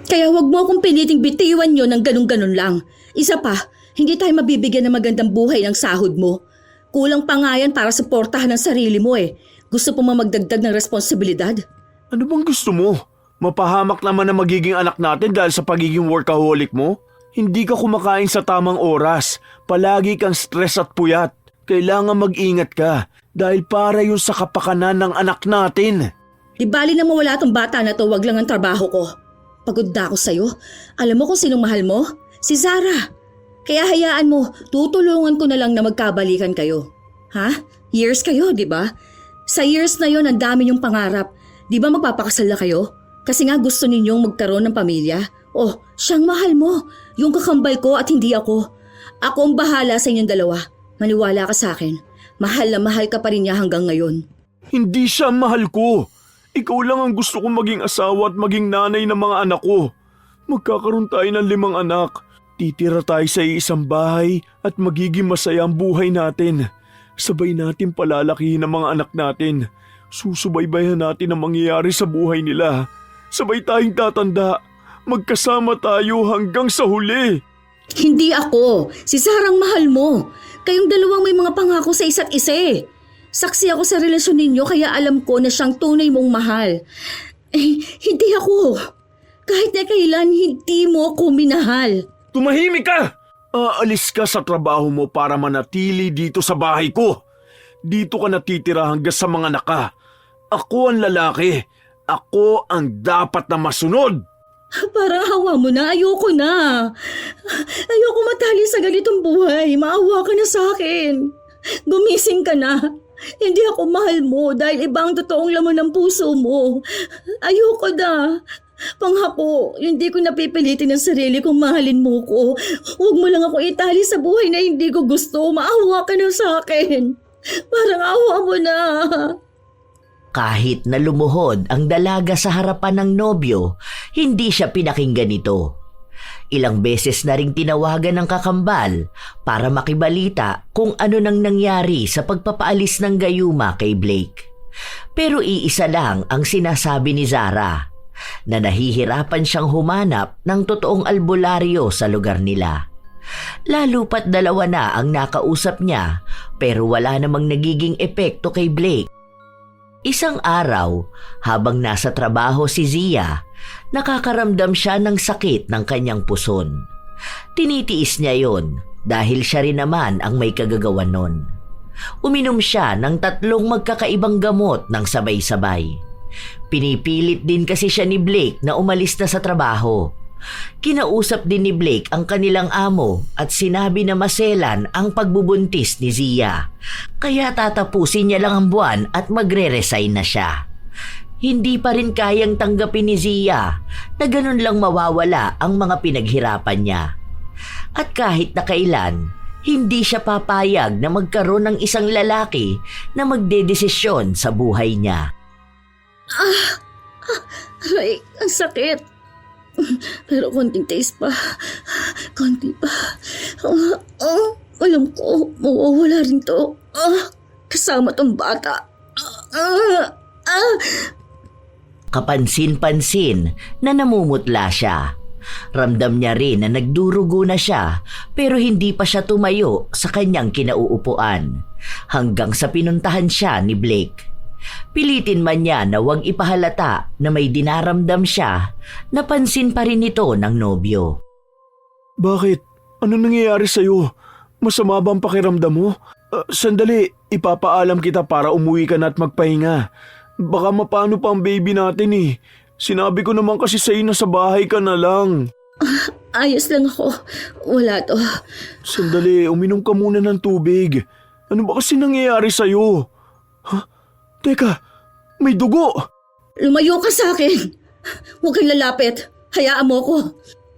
Kaya wag mo akong piliting bitiwan yun ng ganun-ganun lang. Isa pa, hindi tayo mabibigyan ng magandang buhay ng sahod mo. Kulang pa nga yan para suportahan ang sarili mo eh. Gusto po magdagdag ng responsibilidad? Ano bang gusto mo? Mapahamak naman na magiging anak natin dahil sa pagiging workaholic mo? Hindi ka kumakain sa tamang oras. Palagi kang stress at puyat. Kailangan mag-ingat ka dahil para yun sa kapakanan ng anak natin. Di bali na mawala tong bata na to, wag lang ang trabaho ko. Pagod na ako sa'yo. Alam mo kung sinong mahal mo? Si Zara. Kaya hayaan mo, tutulungan ko na lang na magkabalikan kayo. Ha? Years kayo, di ba? Sa years na yon, ang dami niyong pangarap. Di ba magpapakasal na kayo? Kasi nga gusto ninyong magkaroon ng pamilya. Oh, siyang mahal mo. Yung kakambal ko at hindi ako. Ako ang bahala sa inyong dalawa. Maniwala ka sa akin. Mahal na mahal ka pa rin niya hanggang ngayon. Hindi siya mahal ko. Ikaw lang ang gusto kong maging asawa at maging nanay ng mga anak ko. Magkakaroon tayo ng 5 anak. Titira tayo sa isang bahay at magiging masaya ang buhay natin. Sabay natin palalakihin ang mga anak natin. Susubaybayan natin ang mangyayari sa buhay nila. Sabay tayong tatanda. Magkasama tayo hanggang sa huli. Hindi ako. Si Sarang mahal mo. Kayong dalawang may mga pangako sa isa't isa eh. Saksi ako sa relasyon ninyo kaya alam ko na siyang tunay mong mahal. Eh, hindi ako. Kahit na kailan, hindi mo ako minahal. Tumahimik ka! Aalis ka sa trabaho mo para manatili dito sa bahay ko. Dito ka natitira hanggang sa mga anak ka. Ako ang lalaki. Ako ang dapat na masunod. Parang hawa mo na. Ayoko na. Ayoko matali sa ganitong buhay. Maawa ka na sa akin. Gumising ka na. Hindi ako mahal mo dahil iba ang totoong laman ng puso mo. Ayoko na. Panghako, hindi ko napipilitin ang sarili kong mahalin mo ko. Huwag mo lang ako itali sa buhay na hindi ko gusto. Maawa ka na sa akin. Parang awa mo na. Kahit na lumuhod ang dalaga sa harapan ng nobyo, hindi siya pinakinggan nito. Ilang beses na ring tinawagan ng kakambal para makibalita kung ano nang nangyari sa pagpapaalis ng gayuma kay Blake. Pero iisa lang ang sinasabi ni Zara, na nahihirapan siyang humanap ng totoong albularyo sa lugar nila. Lalo pat 2 na ang nakausap niya pero wala namang nagiging epekto kay Blake. Isang araw, habang nasa trabaho si Zia, nakakaramdam siya ng sakit ng kanyang puson. Tinitiis niya yon dahil siya rin naman ang may kagagawan nun. Uminom siya ng 3 magkakaibang gamot ng sabay-sabay. Pinipilit din kasi siya ni Blake na umalis na sa trabaho. Kinausap din ni Blake ang kanilang amo at sinabi na maselan ang pagbubuntis ni Zia. Kaya tatapusin niya lang ang buwan at magre-resign na siya. Hindi pa rin kayang tanggapin ni Zia na ganun lang mawawala ang mga pinaghirapan niya. At kahit na kailan, hindi siya papayag na magkaroon ng isang lalaki na magdedesisyon sa buhay niya. Aray, ang sakit. Pero konting taste pa. Konti pa. Alam ko, mawawala rin to. Kasama tong bata. Kapansin-pansin na namumutla siya. Ramdam niya rin na nagdurugo na siya pero hindi pa siya tumayo sa kanyang kinauupuan hanggang sa pinuntahan siya ni Blake. Pilitin man niya na huwag ipahalata na may dinaramdam siya, napansin pa rin ito ng nobyo. Bakit? Ano nangyayari sa'yo? Masama ba ang pakiramdam mo? Sandali, ipapaalam kita para umuwi ka na at magpahinga. Baka mapano pa ang baby natin eh. Sinabi ko naman kasi sa'yo na sa bahay ka na lang. Ayos lang ako. Wala to. Sandali, uminom ka muna ng tubig. Ano ba kasi nangyayari sa'yo? Teka, may dugo! Lumayo ka sa akin! Huwag kang lalapit. Hayaan mo ko.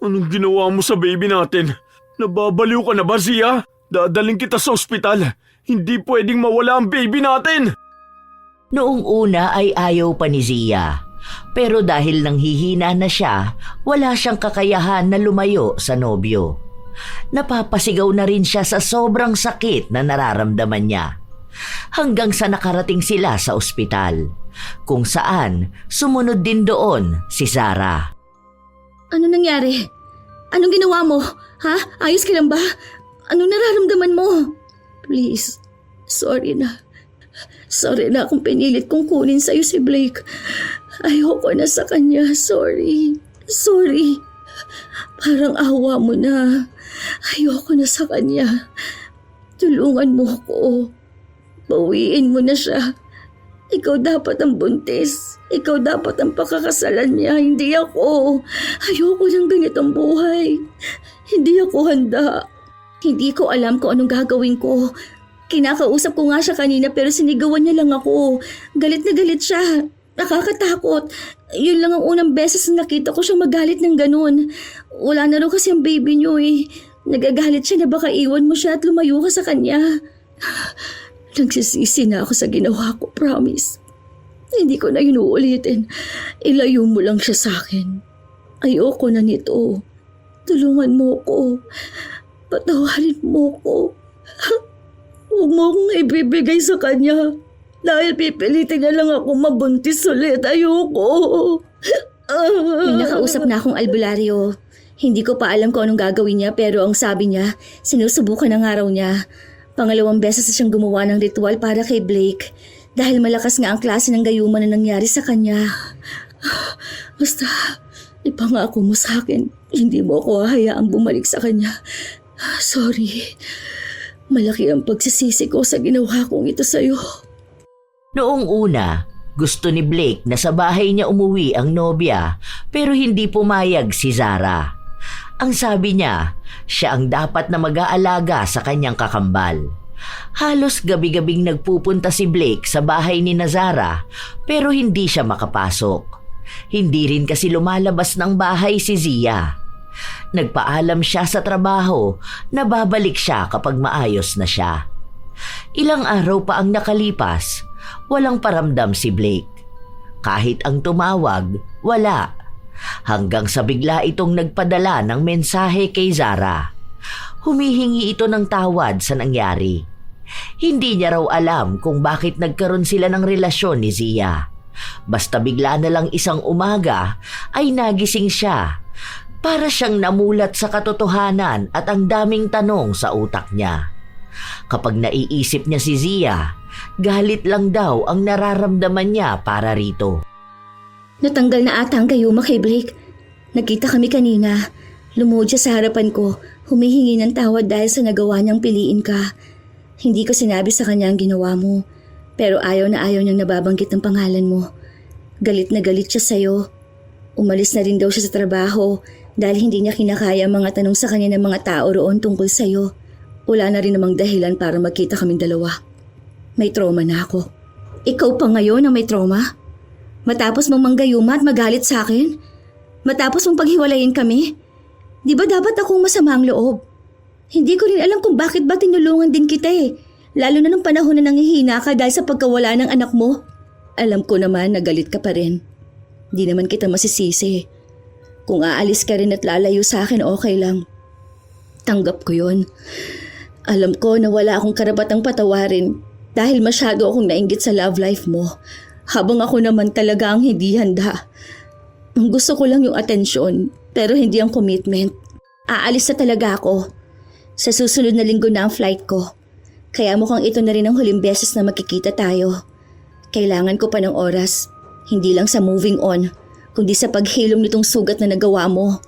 Anong ginawa mo sa baby natin? Nababaliw ka na ba, Zia? Dadaling kita sa ospital. Hindi pwedeng mawala ang baby natin! Noong una ay ayaw pa ni Zia. Pero dahil nanghihina na siya, wala siyang kakayahan na lumayo sa nobyo. Napapasigaw na rin siya sa sobrang sakit na nararamdaman niya. Hanggang sa nakarating sila sa ospital, kung saan sumunod din doon si Zara. Ano nangyari? Anong ginawa mo? Ha? Ayos ka lang ba? Anong nararamdaman mo? Please, sorry na. Sorry na kung pinilit kong kunin sa'yo si Blake. Ayoko na sa kanya. Sorry. Parang awa mo na. Ayoko na sa kanya. Tulungan mo ko. Bawiin mo na siya. Ikaw dapat ang buntis. Ikaw dapat ang pakakasalan niya, hindi ako. Ayoko ng ganitong buhay. Hindi ako handa. Hindi ko alam kung anong gagawin ko. Kinakausap ko nga siya kanina pero sinigawan niya lang ako. Galit na galit siya. Nakakatakot. Yun lang ang unang beses na nakita ko siya magalit ng ganun. Wala na rin kasi ang baby niyo eh. Nagagalit siya na baka iwan mo siya at lumayo ka sa kanya. Nagsisisi na ako sa ginawa ko, promise. Hindi ko na yun uulitin. Ilayo mo lang siya sa akin. Ayoko na nito. Tulungan mo ko. Patawarin mo ko. Huwag mo akong ibibigay sa kanya. Dahil pipilitin na lang ako mabuntis ulit. Ayoko. May nakausap na akong albularyo. Hindi ko pa alam kung anong gagawin niya pero ang sabi niya, sinusubukan ng araw niya. Pangalawang beses na siyang gumawa ng ritual para kay Blake dahil malakas nga ang klase ng gayuma na nangyari sa kanya. Basta, ipangako mo sa akin, hindi mo ako hahayaang bumalik sa kanya. Sorry. Malaki ang pagsisisi ko sa ginawa kong ito sa'yo. Noong una, gusto ni Blake na sa bahay niya umuwi ang nobya pero hindi pumayag si Zara. Ang sabi niya, siya ang dapat na mag-aalaga sa kanyang kakambal. Halos gabi-gabing nagpupunta si Blake sa bahay ni Zara pero hindi siya makapasok. Hindi rin kasi lumalabas ng bahay si Zia. Nagpaalam siya sa trabaho na babalik siya kapag maayos na siya. Ilang araw pa ang nakalipas, walang paramdam si Blake. Kahit ang tumawag, wala. Hanggang sa bigla itong nagpadala ng mensahe kay Zara. Humihingi ito ng tawad sa nangyari. Hindi niya raw alam kung bakit nagkaroon sila ng relasyon ni Zia. Basta bigla na lang isang umaga ay nagising siya. Para siyang namulat sa katotohanan at ang daming tanong sa utak niya. Kapag naiisip niya si Zia, galit lang daw ang nararamdaman niya para rito. Natanggal na ata ang gayuma kay Blake. Nakita kami kanina. Lumuhod siya sa harapan ko, humihingi ng tawad dahil sa nagawa niyang piliin ka. Hindi ko sinabi sa kanya ang ginawa mo, pero ayaw na ayaw niyang nababanggit ng pangalan mo. Galit na galit siya sa'yo. Umalis na rin daw siya sa trabaho dahil hindi niya kinakaya ang mga tanong sa kanya ng mga tao roon tungkol sa'yo. Wala na rin namang dahilan para magkita kaming dalawa. May trauma na ako. Ikaw pa ngayon ang may trauma? Matapos mong manggayuma at magalit sa akin? Matapos mong paghiwalayin kami? Di ba dapat akong masama ang loob? Hindi ko rin alam kung bakit ba tinulungan din kita eh. Lalo na nung panahon na nangihina ka dahil sa pagkawala ng anak mo. Alam ko naman na galit ka pa rin. Di naman kita masisisi. Kung aalis ka rin at lalayo sa akin, okay lang. Tanggap ko yon. Alam ko na wala akong karapatang patawarin dahil masyado akong nainggit sa love life mo. Habang ako naman talaga ang hindi handa. Ang gusto ko lang yung atensyon, pero hindi ang commitment. Aalis na talaga ako. Sa susunod na linggo na ang flight ko. Kaya mukhang ito na rin ang huling beses na magkikita tayo. Kailangan ko pa ng oras, hindi lang sa moving on, kundi sa paghilom nitong sugat na nagawa mo.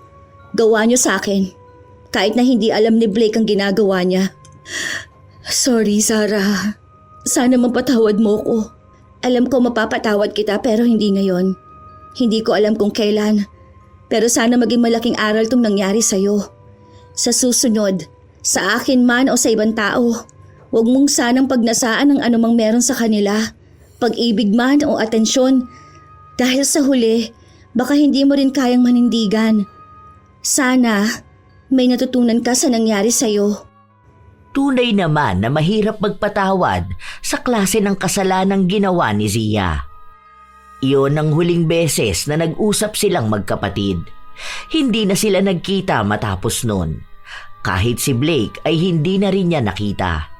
Gawa niyo sa akin, kahit na hindi alam ni Blake ang ginagawa niya. Sorry, Zara. Sana mapatawad mo ko. Alam ko mapapatawad kita pero hindi ngayon. Hindi ko alam kung kailan. Pero sana maging malaking aral tong nangyari sa'yo. Sa susunod, sa akin man o sa ibang tao, huwag mong sanang pagnasaan ng anumang meron sa kanila. Pag-ibig man o atensyon. Dahil sa huli, baka hindi mo rin kayang manindigan. Sana may natutunan ka sa nangyari sa'yo. Tunay naman na mahirap magpatawad sa klase ng kasalanang ginawa ni Zia. Iyon ang huling beses na nag-usap silang magkapatid. Hindi na sila nagkita matapos nun. Kahit si Blake ay hindi na rin niya nakita.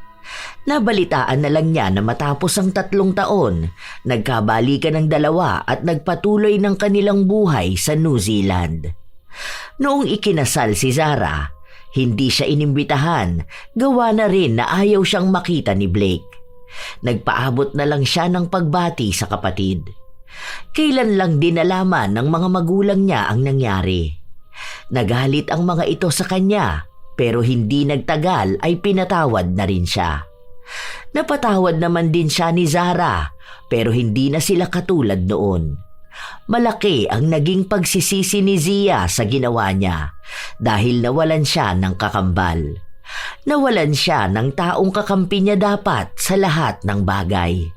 Nabalitaan na lang niya na matapos ang 3 taon, nagkabalikan ng dalawa at nagpatuloy ng kanilang buhay sa New Zealand. Noong ikinasal si Zara, hindi siya inimbitahan, gawa na rin na ayaw siyang makita ni Blake. Nagpaabot na lang siya ng pagbati sa kapatid. Kailan lang din nalaman ng mga magulang niya ang nangyari. Nagalit ang mga ito sa kanya, pero hindi nagtagal ay pinatawad na rin siya. Napatawad naman din siya ni Zara, pero hindi na sila katulad noon. Malaki ang naging pagsisisi ni Zia sa ginawa niya dahil nawalan siya ng kakambal. Nawalan siya ng taong kakampi niya dapat sa lahat ng bagay.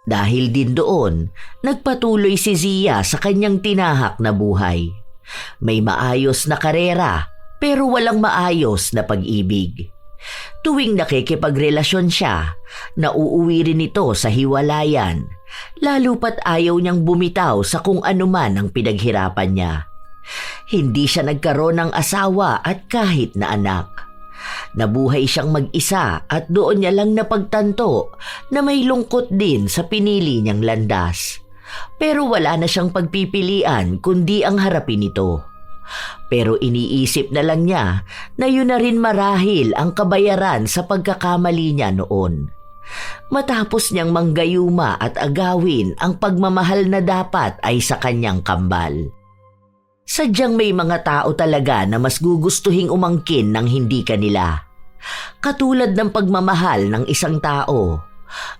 Dahil din doon, nagpatuloy si Zia sa kanyang tinahak na buhay. May maayos na karera pero walang maayos na pag-ibig. Tuwing nakikipagrelasyon siya, nauuwi rin ito sa hiwalayan, lalo pat ayaw niyang bumitaw sa kung anuman ang pinaghirapan niya. Hindi siya nagkaroon ng asawa at kahit na anak. Nabuhay siyang mag-isa at doon niya lang napagtanto na may lungkot din sa pinili niyang landas. Pero wala na siyang pagpipilian kundi ang harapin ito. Pero iniisip na lang niya na yun na rin marahil ang kabayaran sa pagkakamali niya noon. Matapos niyang manggayuma at agawin ang pagmamahal na dapat ay sa kanyang kambal. Sadyang may mga tao talaga na mas gugustuhing umangkin ng hindi kanila. Katulad ng pagmamahal ng isang tao,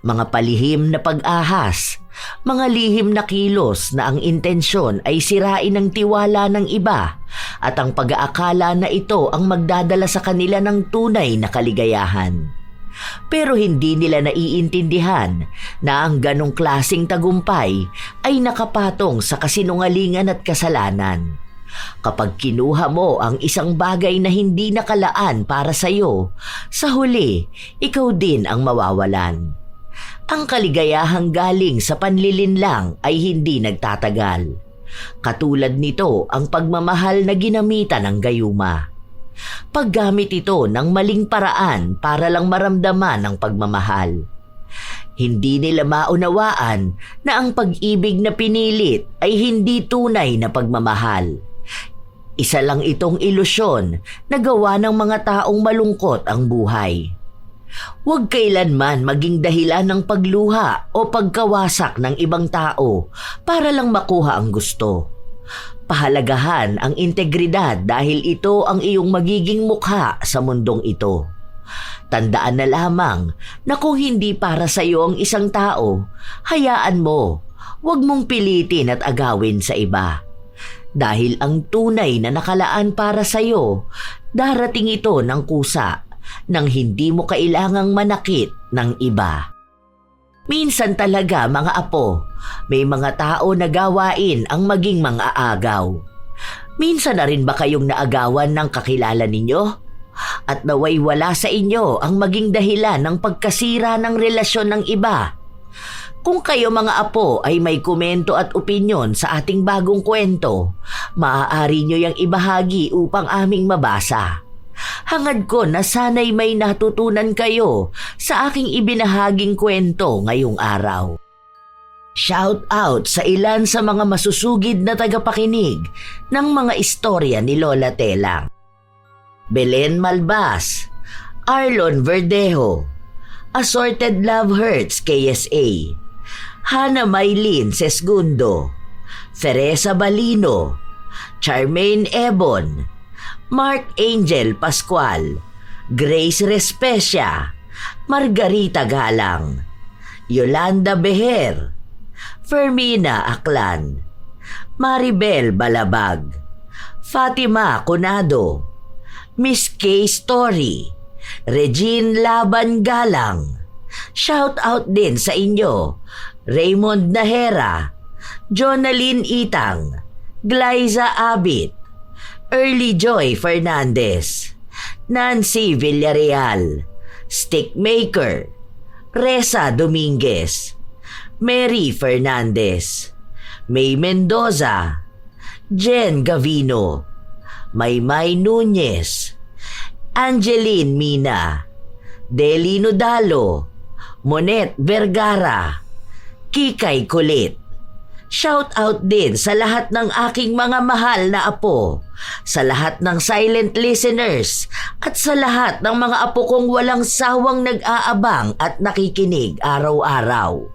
mga palihim na pag-ahas, mga lihim na kilos na ang intensyon ay sirain ang tiwala ng iba at ang pag-aakala na ito ang magdadala sa kanila ng tunay na kaligayahan. Pero hindi nila naiintindihan na ang ganong klaseng tagumpay ay nakapatong sa kasinungalingan at kasalanan. Kapag kinuha mo ang isang bagay na hindi nakalaan para sa iyo, sa huli, ikaw din ang mawawalan. Ang kaligayahang galing sa panlilinlang ay hindi nagtatagal. Katulad nito ang pagmamahal na ginamitan ng gayuma. Paggamit ito ng maling paraan para lang maramdaman ang pagmamahal. Hindi nila maunawaan na ang pag-ibig na pinilit ay hindi tunay na pagmamahal. Isa lang itong ilusyon na gawa ng mga taong malungkot ang buhay. Huwag kailanman maging dahilan ng pagluha o pagkawasak ng ibang tao para lang makuha ang gusto. Pahalagahan ang integridad dahil ito ang iyong magiging mukha sa mundong ito. Tandaan na lamang na kung hindi para sa iyo ang isang tao, hayaan mo, huwag mong pilitin at agawin sa iba. Dahil ang tunay na nakalaan para sa iyo, darating ito ng kusa nang hindi mo kailangang manakit ng iba. Minsan talaga mga apo, may mga tao na gawain ang maging mga agaw. Minsan na rin ba kayong naagawan ng kakilala ninyo? At naway wala sa inyo ang maging dahilan ng pagkasira ng relasyon ng iba? Kung kayo mga apo ay may komento at opinyon sa ating bagong kwento, maaari nyo yang ibahagi upang aming mabasa. Hangad ko na sana'y may natutunan kayo sa aking ibinahaging kwento ngayong araw. Shout out sa ilan sa mga masusugid na tagapakinig ng mga istorya ni Lola Telang. Belen Malbas, Arlon Verdejo, Assorted Love Hurts KSA, Hana Maylin Sesgundo, Teresa Balino, Charmaine Ebon, Mark Angel Pascual, Grace Respecia, Margarita Galang, Yolanda Beher, Fermina Aklan, Maribel Balabag, Fatima Conado, Miss K. Story, Regine Laban Galang. Shout out din sa inyo, Raymond Nahera, Jonalyn Itang, Glyza Abit, Early Joy Fernandez, Nancy Villarreal, Stickmaker, Reza Dominguez, Mary Fernandez, May Mendoza, Jen Gavino, Maymay Nunez, Angeline Mina, Delino Dalo, Monet Vergara, Kikay Kulit. Shout out din sa lahat ng aking mga mahal na apo, sa lahat ng silent listeners, at sa lahat ng mga apo kong walang sawang nag-aabang at nakikinig araw-araw.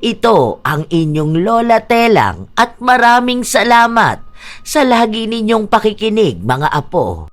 Ito ang inyong Lola Telang at maraming salamat Sa lagi ninyong pakikinig, mga apo.